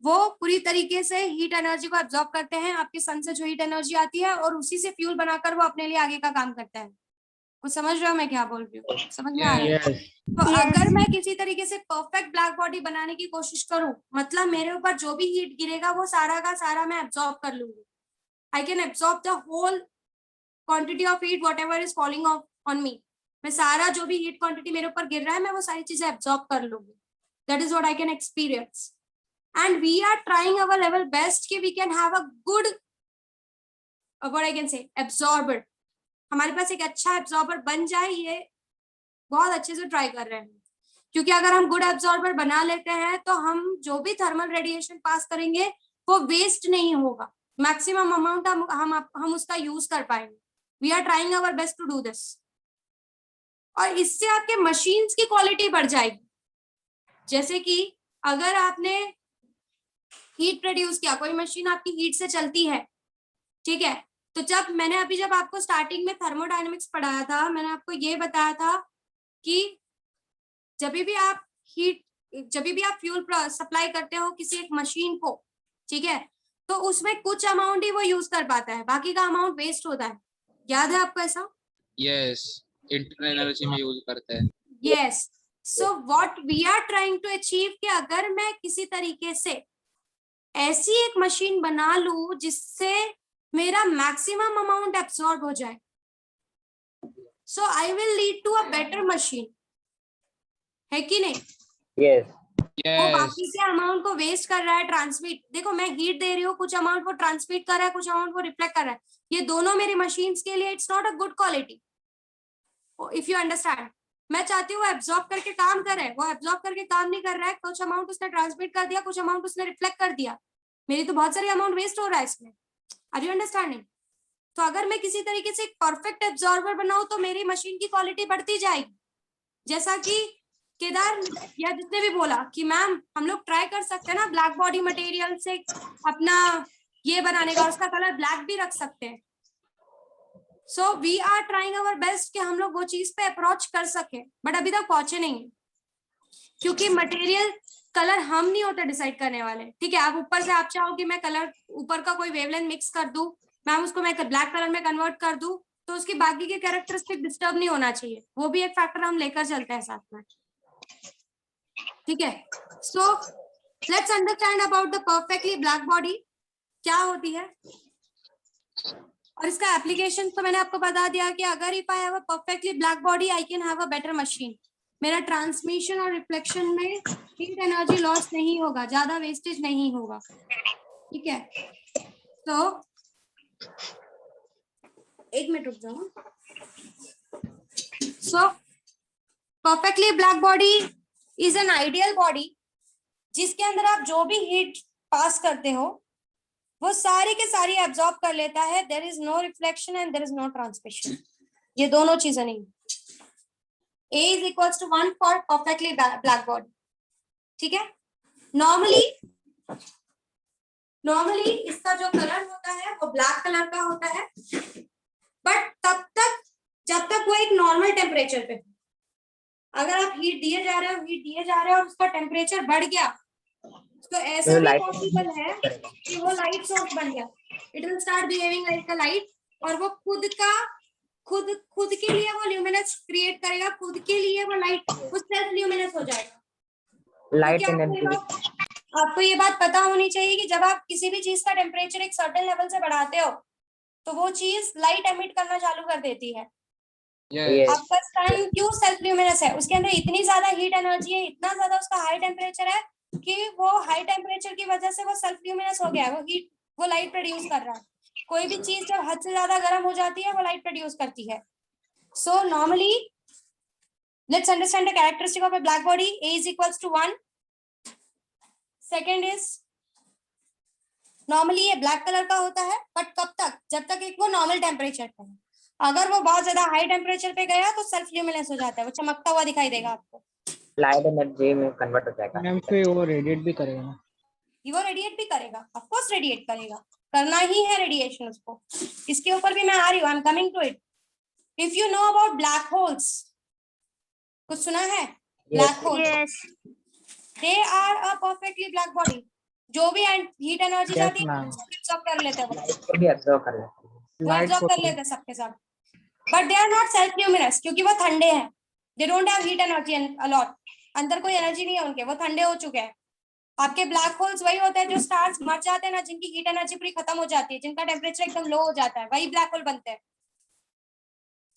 वो पूरी तरीके से हीट एनर्जी को एब्जॉर्ब करते हैं आपके सन से जो हीट एनर्जी आती है, और उसी से फ्यूल बनाकर वो अपने लिए आगे का काम करता है. कुछ समझ रहे हो मैं क्या बोल रही हूँ? समझ में आ रहा है? तो अगर मैं किसी तरीके से परफेक्ट ब्लैक बॉडी बनाने की कोशिश करूं, मतलब मेरे ऊपर जो भी हीट गिरेगा वो सारा का सारा मैं एब्जॉर्ब कर लूंगी. I can absorb the whole quantity of heat whatever is falling on me. मैं सारा जो भी हीट क्वांटिटी मेरे ऊपर गिर रहा है मैं वो सारी चीजें एब्जॉर्ब कर लूंगी. That is what I can experience. And we are trying our level best कि we can have a good what I can say absorber. हमारे पास एक अच्छा एब्जॉर्बर बन जाए, ये बहुत अच्छे से ट्राई कर रहे हैं. क्योंकि अगर हम गुड एब्जॉर्बर बना लेते हैं तो हम जो भी थर्मल रेडिएशन पास करेंगे वो वेस्ट नहीं होगा. मैक्सिमम अमाउंट हम उसका यूज कर पाएंगे. We are trying our best to do this. और इससे आपके मशीन्स की क्वालिटी बढ़ जाएगी. जैसे कि अगर आपने हीट प्रोड्यूस किया, कोई मशीन आपकी हीट से चलती है ठीक है, तो जब आपको स्टार्टिंग में थर्मोडायनेमिक्स पढ़ाया था, मैंने आपको ये बताया था कि जब भी आप फ्यूल सप्लाई करते हो किसी एक मशीन को, ठीक है, तो उसमें कुछ अमाउंट ही वो यूज कर पाता है, बाकी का अमाउंट वेस्ट होता है। याद है आपको ऐसा? यस, इंटरनल एनर्जी में यूज करते हैं। Yes, so what we are trying to achieve कि अगर मैं किसी तरीके से ऐसी एक मशीन बना लूं जिससे मेरा मैक्सिमम अमाउंट एब्सॉर्ब हो जाए, so I will lead to a better machine, है कि नहीं? यस वो बाकी के अमाउंट को वेस्ट कर रहा है, ट्रांसमिट, देखो मैं हीट दे रही हूँ, कुछ अमाउंट वो ट्रांसमिट कर रहा है, कुछ अमाउंट वो रिफ्लेक्ट कर रहा है, ये दोनों मेरी मशीन्स के लिए it's not a good quality, if you understand. मैं चाहती हूँ वो एब्जॉर्ब करके काम करे, वो एब्जॉर्ब करके काम नहीं कर रहा है, कुछ अमाउंट उसने ट्रांसमिट कर दिया, कुछ अमाउंट उसने रिफ्लेक्ट कर दिया, मेरी तो बहुत सारी अमाउंट वेस्ट हो रहा है इसमें। Are you understanding? तो अगर मैं किसी तरीके से एक परफेक्ट एब्जॉर्बर बनाऊं तो मेरी मशीन की क्वालिटी बढ़ती जाएगी। जैसा कि केदार या जिसने भी बोला कि मैम हम लोग ट्राई कर सकते हैं ना ब्लैक बॉडी मटेरियल से अपना ये बनाने का, उसका कलर ब्लैक भी रख सकते हैं। So we are trying our best कि हम लोग वो चीज पे अप्रोच कर सके, बट अभी तक पहुंचे नहीं, क्योंकि मटेरियल कलर हम नहीं होते डिसाइड करने वाले। ठीक है, आप ऊपर से आप चाहो कि मैं कलर ऊपर का कोई वेवलेंथ मिक्स कर दूं, मैम उसको मैं ब्लैक कलर में कन्वर्ट कर दूं, तो उसकी बाकी के कैरेक्टरिस्टिक डिस्टर्ब नहीं होना चाहिए, वो भी एक फैक्टर हम लेकर चलते हैं साथ में। ठीक है, so let's understand about the perfectly black body क्या होती है, और इसका एप्लीकेशन तो मैंने आपको बता दिया कि अगर if I have a perfectly black body I can have a better machine, मेरा ट्रांसमिशन और रिफ्लेक्शन में हीट एनर्जी लॉस नहीं होगा, ज्यादा वेस्टेज नहीं होगा। ठीक है, तो एक मिनट रुक जाओ। सो perfectly black body is an ideal body जिसके अंदर आप जो भी हीट पास करते हो वो सारी के सारी एब्जॉर्ब कर लेता है, there is no reflection and there is no transmission, ये दोनों चीजें नहीं। A is equals to 1 for perfectly black body। ठीक है, नॉर्मली इसका जो कलर होता है वो ब्लैक कलर का होता है, बट तब तक जब तक वो एक नॉर्मल टेम्परेचर पे, अगर आप हीट दिए जा रहे हो और उसका टेम्परेचर बढ़ गया तो ऐसा भी पॉसिबल है कि वो लाइट सोर्स बन गया, it will start behaving like a light, और वो खुद के लिए वो ल्यूमिनेंस क्रिएट करेगा, खुद के लिए वो लाइट वो सेल्फ ल्यूमिनेंस हो जाएगा। लाइट तो एनर्जी। आपको ये बात पता होनी चाहिए कि जब आप किसी भी चीज का टेम्परेचर एक सर्टेन लेवल से बढ़ाते हो तो वो चीज लाइट एमिट करना चालू कर देती है। Yes. आपका सन क्यों सेल्फ ल्यूमिनेंस है, उसके अंदर इतनी ज्यादा हीट एनर्जी है, इतना ज्यादा उसका हाई टेम्परेचर है कि वो हाई टेम्परेचर की वजह से वो सेल्फ ल्यूमिनेंस हो गया है, वो लाइट प्रोड्यूस कर रहा है। कोई भी चीज जब हद से ज्यादा गर्म हो जाती है वो लाइट प्रोड्यूस करती है। So normally let's understand the characteristic of a black body. A is equals to 1। Second is normally ये ब्लैक कलर का होता है, बट कब तक, जब तक एक वो नॉर्मल टेम्परेचर पे है। अगर वो बहुत ज्यादा हाई टेम्परेचर पे गया तो सेल्फ ल्यूमिनेंस हो जाता है, वो चमकता हुआ दिखाई देगा आपको, लाइट एनर्जी में कन्वर्ट हो जाएगा। मैम फिर वो रेडिएट भी करेगा ना? वो रेडिएट भी करेगा, ऑफ कोर्स रेडिएट करेगा, करना ही है रेडिएशन उसको। इसके ऊपर भी मैं आ रही हूँ, I am coming to it. If you know about black holes, कुछ सुना है? Black hole, Yes. They are a perfectly black body, जो भी हीट एनर्जी Yes, जाती है ma'am. एब्जॉर्ब कर लेते हैं, लाइट को भी एब्जॉर्ब कर लेते हैं। वो लाइट एब्जॉर्ब कर लेते हैं सबके साथ, but they are not self luminance क्योंकि वो ठंडे हैं, they don't have heat energy a lot, अंदर कोई एनर्जी नहीं है उनके, वो ठंडे हो चुके हैं। आपके ब्लैक होल्स वही होते हैं जो स्टार्स मर जाते हैं ना, जिनकी हीट एनर्जी पूरी खत्म हो जाती है, जिनका टेम्परेचर एकदम लो हो जाता है, वही ब्लैक होल बनते हैं।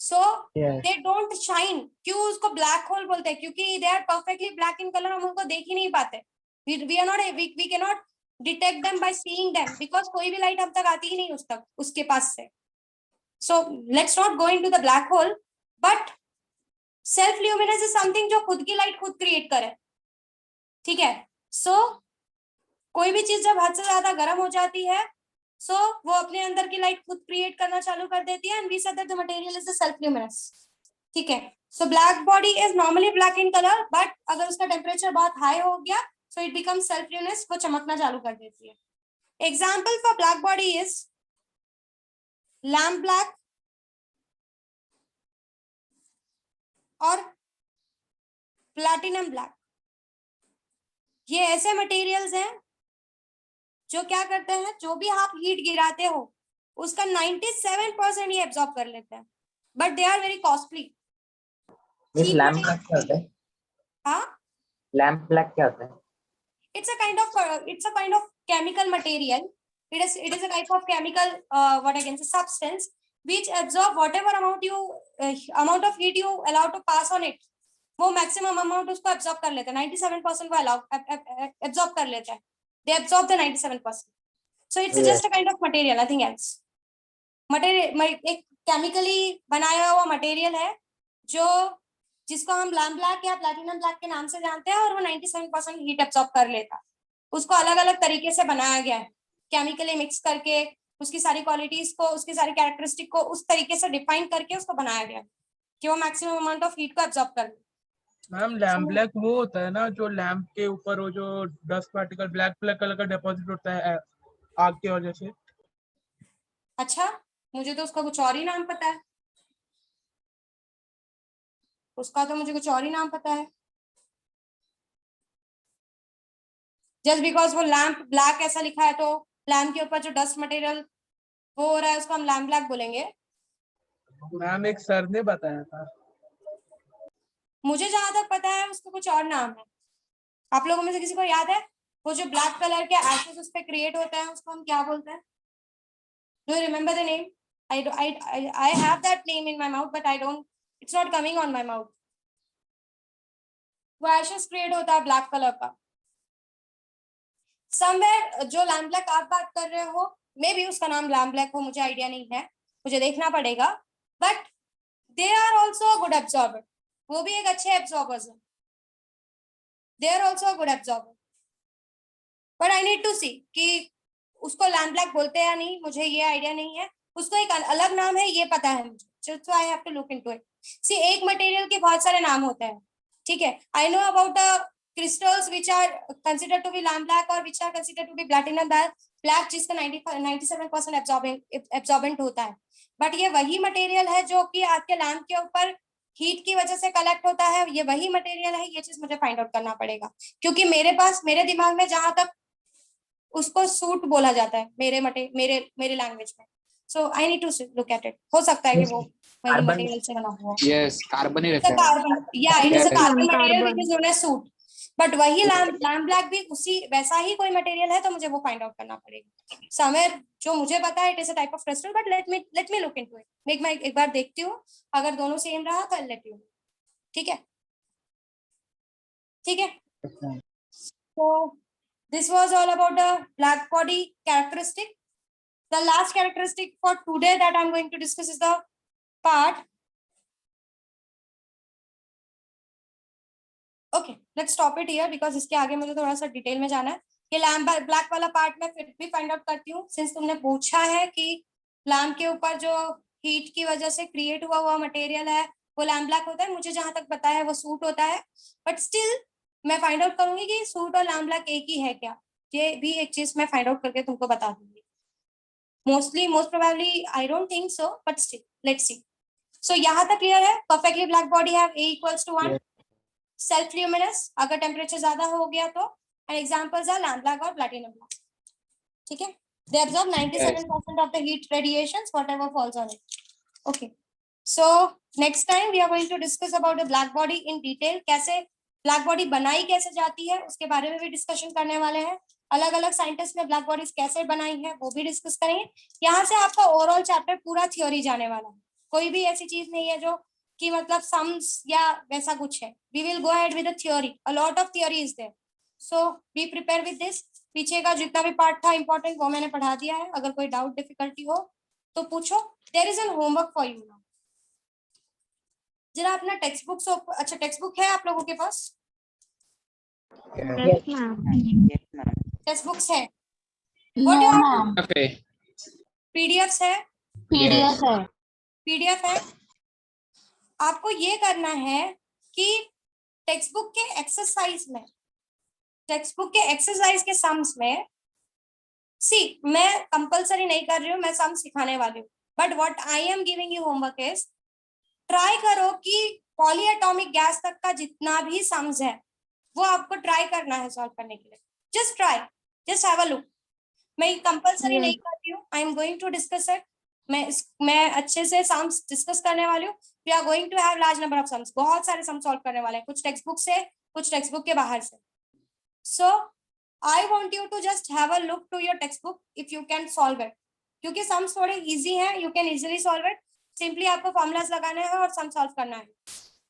So they don't shine. क्यों उसको ब्लैक होल बोलते हैं? क्योंकि they are perfectly black in colour, हम उनको देख ही नहीं पाते, we can not detect them by seeing them, because कोई भी लाइट हम तक आती ही नहीं उसके पास से। So let's not go into the black hole, but self luminance is something जो खुद की लाइट खुद क्रिएट करे। ठीक है, सो कोई भी चीज जब हद से ज्यादा गर्म हो जाती है सो वो अपने अंदर की लाइट खुद क्रिएट करना चालू कर देती है, and we said that the material is the self luminance. ठीक है, so black body is normally black in colour, but अगर उसका टेम्परेचर बहुत हाई हो गया so it becomes self luminance, वो चमकना चालू कर देती है। Example for black body is lamp black और प्लैटिनम ब्लैक, ये ऐसे मटेरियल्स हैं जो क्या करते हैं, जो भी आप हीट गिराते हो उसका 97% ये एब्जॉर्ब कर लेते हैं, but they are very costly. Means lamp black क्या होता है? हाँ, लैम्प ब्लैक क्या होता है? it's a kind of chemical material. It is a type of chemical what I can say substance which absorb whatever amount of heat you allow to pass on it, वो maximum amount उसको absorb कर लेते हैं, 97% वो allow absorb कर लेते हैं, they absorb the 97%. So it's just a kind of material, nothing else. एक chemically बनाया हुआ material है जो जिसको हम लैम्प ब्लैक या प्लैटिनम ब्लैक के नाम से जानते हैं, और वो 97% हीट एब्जॉर्ब कर लेता है। उसको अलग अलग तरीके से बनाया गया है, केमिकली मिक्स करके उसकी सारी क्वालिटीज को, उसकी सारी कैरेक्टरिस्टिक को उस तरीके से डिफाइन करके उसको बनाया गया है कि वो मैक्सिमम अमाउंट ऑफ हीट को एब्जॉर्ब कर ले। मैम लैम्प ब्लैक वो होता है ना जो लैम्प के ऊपर वो जो dust particle black black colour का डिपॉजिट होता है आग की वजह से। अच्छा, मुझे तो उसका कुछ और ही नाम पता है, उसका तो मुझे कुछ और ही नाम पता है। जस्ट बिकॉज वो लैम्प ब्लैक ऐसा लिखा है तो लैम्प के ऊपर जो डस्ट मटेरियल वो हो रहा है उसको हम लैम्प ब्लैक बोलेंगे। मैम एक सर ने बताया था, मुझे जहां तक पता है उसका कुछ और नाम है। आप लोगों में से किसी को याद है वो जो ब्लैक कलर के एशेस उस पे क्रिएट होते हैं उसको हम क्या बोलते हैं? Do you remember the name? I have that name in my mouth but it's not coming on my mouth. वो एशेस क्रिएट होता है ब्लैक कलर का। समवेयर जो लैम्प ब्लैक आप बात कर रहे हो, मे बी उसका नाम लैम्प ब्लैक हो, मुझे आइडिया नहीं है, मुझे देखना पड़ेगा, but they are also good absorber, वो भी एक अच्छे एब्जॉर्बर्स हैं, they are also good absorber, but I need to see कि उसको लैम्प ब्लैक बोलते हैं या नहीं, मुझे ये आइडिया नहीं है। उसको एक अलग नाम है ये पता है मुझे, so I have to look into it. See एक मटेरियल के बहुत सारे नाम होते हैं, ठीक है। I know about the crystals which are considered to be lamp black or which are considered to be platinum black जिसका 97% absorbent होता है, बट ये वही मटेरियल है जो कि आपके लैम्प के ऊपर हीट की वजह से कलेक्ट होता है, ये वही मटेरियल है, ये चीज मुझे फाइंड आउट करना पड़ेगा, क्योंकि मेरे दिमाग में जहां तक उसको सूट बोला जाता है मेरे लैंग्वेज में, so I need to look at it. हो सकता है कि वो वही मटेरियल से बना हुआ हो। यस, कार्बन ही रहता है। कार्बन, या it is a Yes. Carbon material which is known as soot, but वही लैम्प ब्लैक भी उसी वैसा ही कोई मटेरियल है, तो मुझे वो फाइंड आउट करना पड़ेगा। समवेयर जो मुझे पता है it is a type of crystal, but let me look into it. मैं एक बार देखती हूँ, अगर दोनों सेम रहा तो लेट यू, ठीक है, ठीक है। So this was all about the black body characteristic. The last characteristic for today that I'm going to discuss is the part. Okay, let's stop it here because इसके आगे मुझे थोड़ा सा डिटेल में जाना है। कि लैम्प ब्लैक वाला पार्ट मैं फिर भी फाइंड आउट करती हूँ, सिंस तुमने पूछा है कि लैम्प के ऊपर जो हीट की वजह से क्रिएट हुआ मटेरियल है वो लैम्प ब्लैक होता है। मुझे जहां तक पता है वो सूट होता है, बट स्टिल मैं फाइंड आउट करूंगी कि सूट और लैम्प ब्लैक एक ही है क्या, ये भी एक चीज मैं फाइंड आउट करके तुमको बता दूंगी। Most probably I don't think so, but still let's see. So यहाँ तक क्लियर है? Perfectly black body have A equals to 1, self luminous अगर टेम्परेचर ज्यादा हो गया तो, and examples are lamp black और प्लैटिनम ब्लैक, ठीक है। They absorb 97% of the heat radiations whatever falls on it. Okay, so next time we are going to discuss about the black body in detail, कैसे black body बनाई कैसे जाती है उसके बारे में भी डिस्कशन करने वाले हैं। अलग अलग साइंटिस्ट ने ब्लैक बॉडीज कैसे बनाई है वो भी डिस्कस करेंगे। यहाँ से आपका ओवरऑल चैप्टर पूरा थ्योरी जाने वाला है, कोई भी ऐसी चीज नहीं है जो कि मतलब सम्स या वैसा कुछ है। We will go ahead with the theory, a lot of theory is there, so be prepare with this. पीछे का जितना भी पार्ट था इंपॉर्टेंट वो मैंने पढ़ा दिया है, अगर कोई डाउट डिफिकल्टी हो तो पूछो। There is an homework for you now. जरा अपना टेक्स्ट बुक, अच्छा टेक्स्ट बुक है आप लोगों के पास? Yes, ma'am. टेक्स्ट बुक्स है? No, ma'am. Okay. पीडीएफ है? PDF है. पीडीएफ है। आपको ये करना है कि टेक्स्ट बुक के एक्सरसाइज में, टेक्स्ट बुक के एक्सरसाइज के सम्स में, सी मैं कंपलसरी नहीं कर रही हूँ, मैं सम सिखाने वाली हूँ, but what I am giving you homework is, try करो कि पॉलीएटॉमिक गैस तक का जितना भी सम्स है वो आपको ट्राई करना है सॉल्व करने के लिए. Just try, just have a look. मैं कंपल्सरी नहीं करती हूँ. I am going to discuss it. मैं अच्छे से सम्स डिस्कस करने वाली हूँ. We are going to have large number of sums. बहुत सारे सम सॉल्व करने वाले हैं, कुछ टेक्स्ट बुक से, कुछ टेक्स्ट बुक के बाहर से. So I want you to just have a look to your textbook if you can solve it, क्योंकि सम्स थोड़े इजी हैं. You can easily solve it. Simply आपको फॉर्मूलाज लगाने हैं और सम सॉल्व करना है.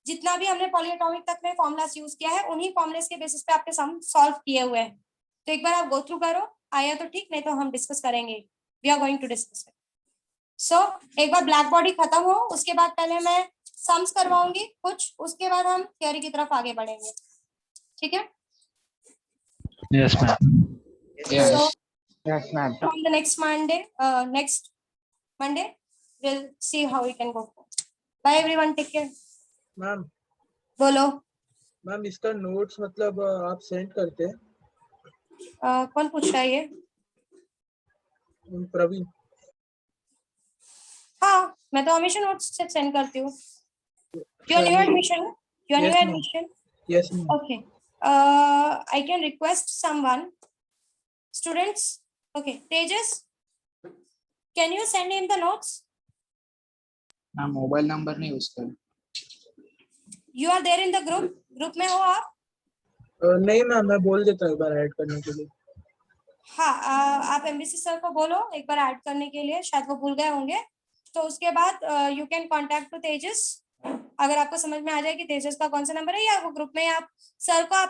जितना भी हमने पॉलीएटॉमिक तक में फॉर्मूलाज यूज किया है उन्हीं फॉर्मूलाज के बेसिस पे आपके सम सॉल्व किए हुए हैं. तो एक बार आप गो थ्रू करो. आया तो ठीक, नहीं तो हम डिस्कस करेंगे. We are going to discuss it. So एक बार ब्लैक बॉडी खत्म हो उसके बाद पहले मैं सम्स करवाऊंगी कुछ, उसके बाद हम थ्योरी की तरफ आगे बढ़ेंगे. ठीक है? Yes, ma'am. Yes. So Yes, ma'am. from the next Monday, we'll see how we can go. Bye everyone, take care. Ma'am बोलो. मैम इसका नोट्स मतलब आप सेंड करते हैं? कौन पूछ रहा है ये? प्रवीण. हाँ, मैं तो हमेशा नोट्स से सेंड करती हूँ. You are new admission? You are Yes, new ma'am. admission? Yes ma'am. Okay. I can request someone. Students, okay. Tejas, can you send him the notes? Ma'am mobile number नहीं उसका. You are there in the group. Group में हो आप? नहीं ma'am, मैं बोल देता हूँ एक बार ऐड करने के लिए. हाँ, आप एमबीसी सर को बोलो एक बार ऐड करने के लिए, शायद वो भूल गए होंगे. तो उसके बाद यू कैन कॉन्टेक्ट टू तेजस. अगर आपको समझ में आ जाए कि तेजस का कौन सा नंबर है, या वो ग्रुप में आप सर को आप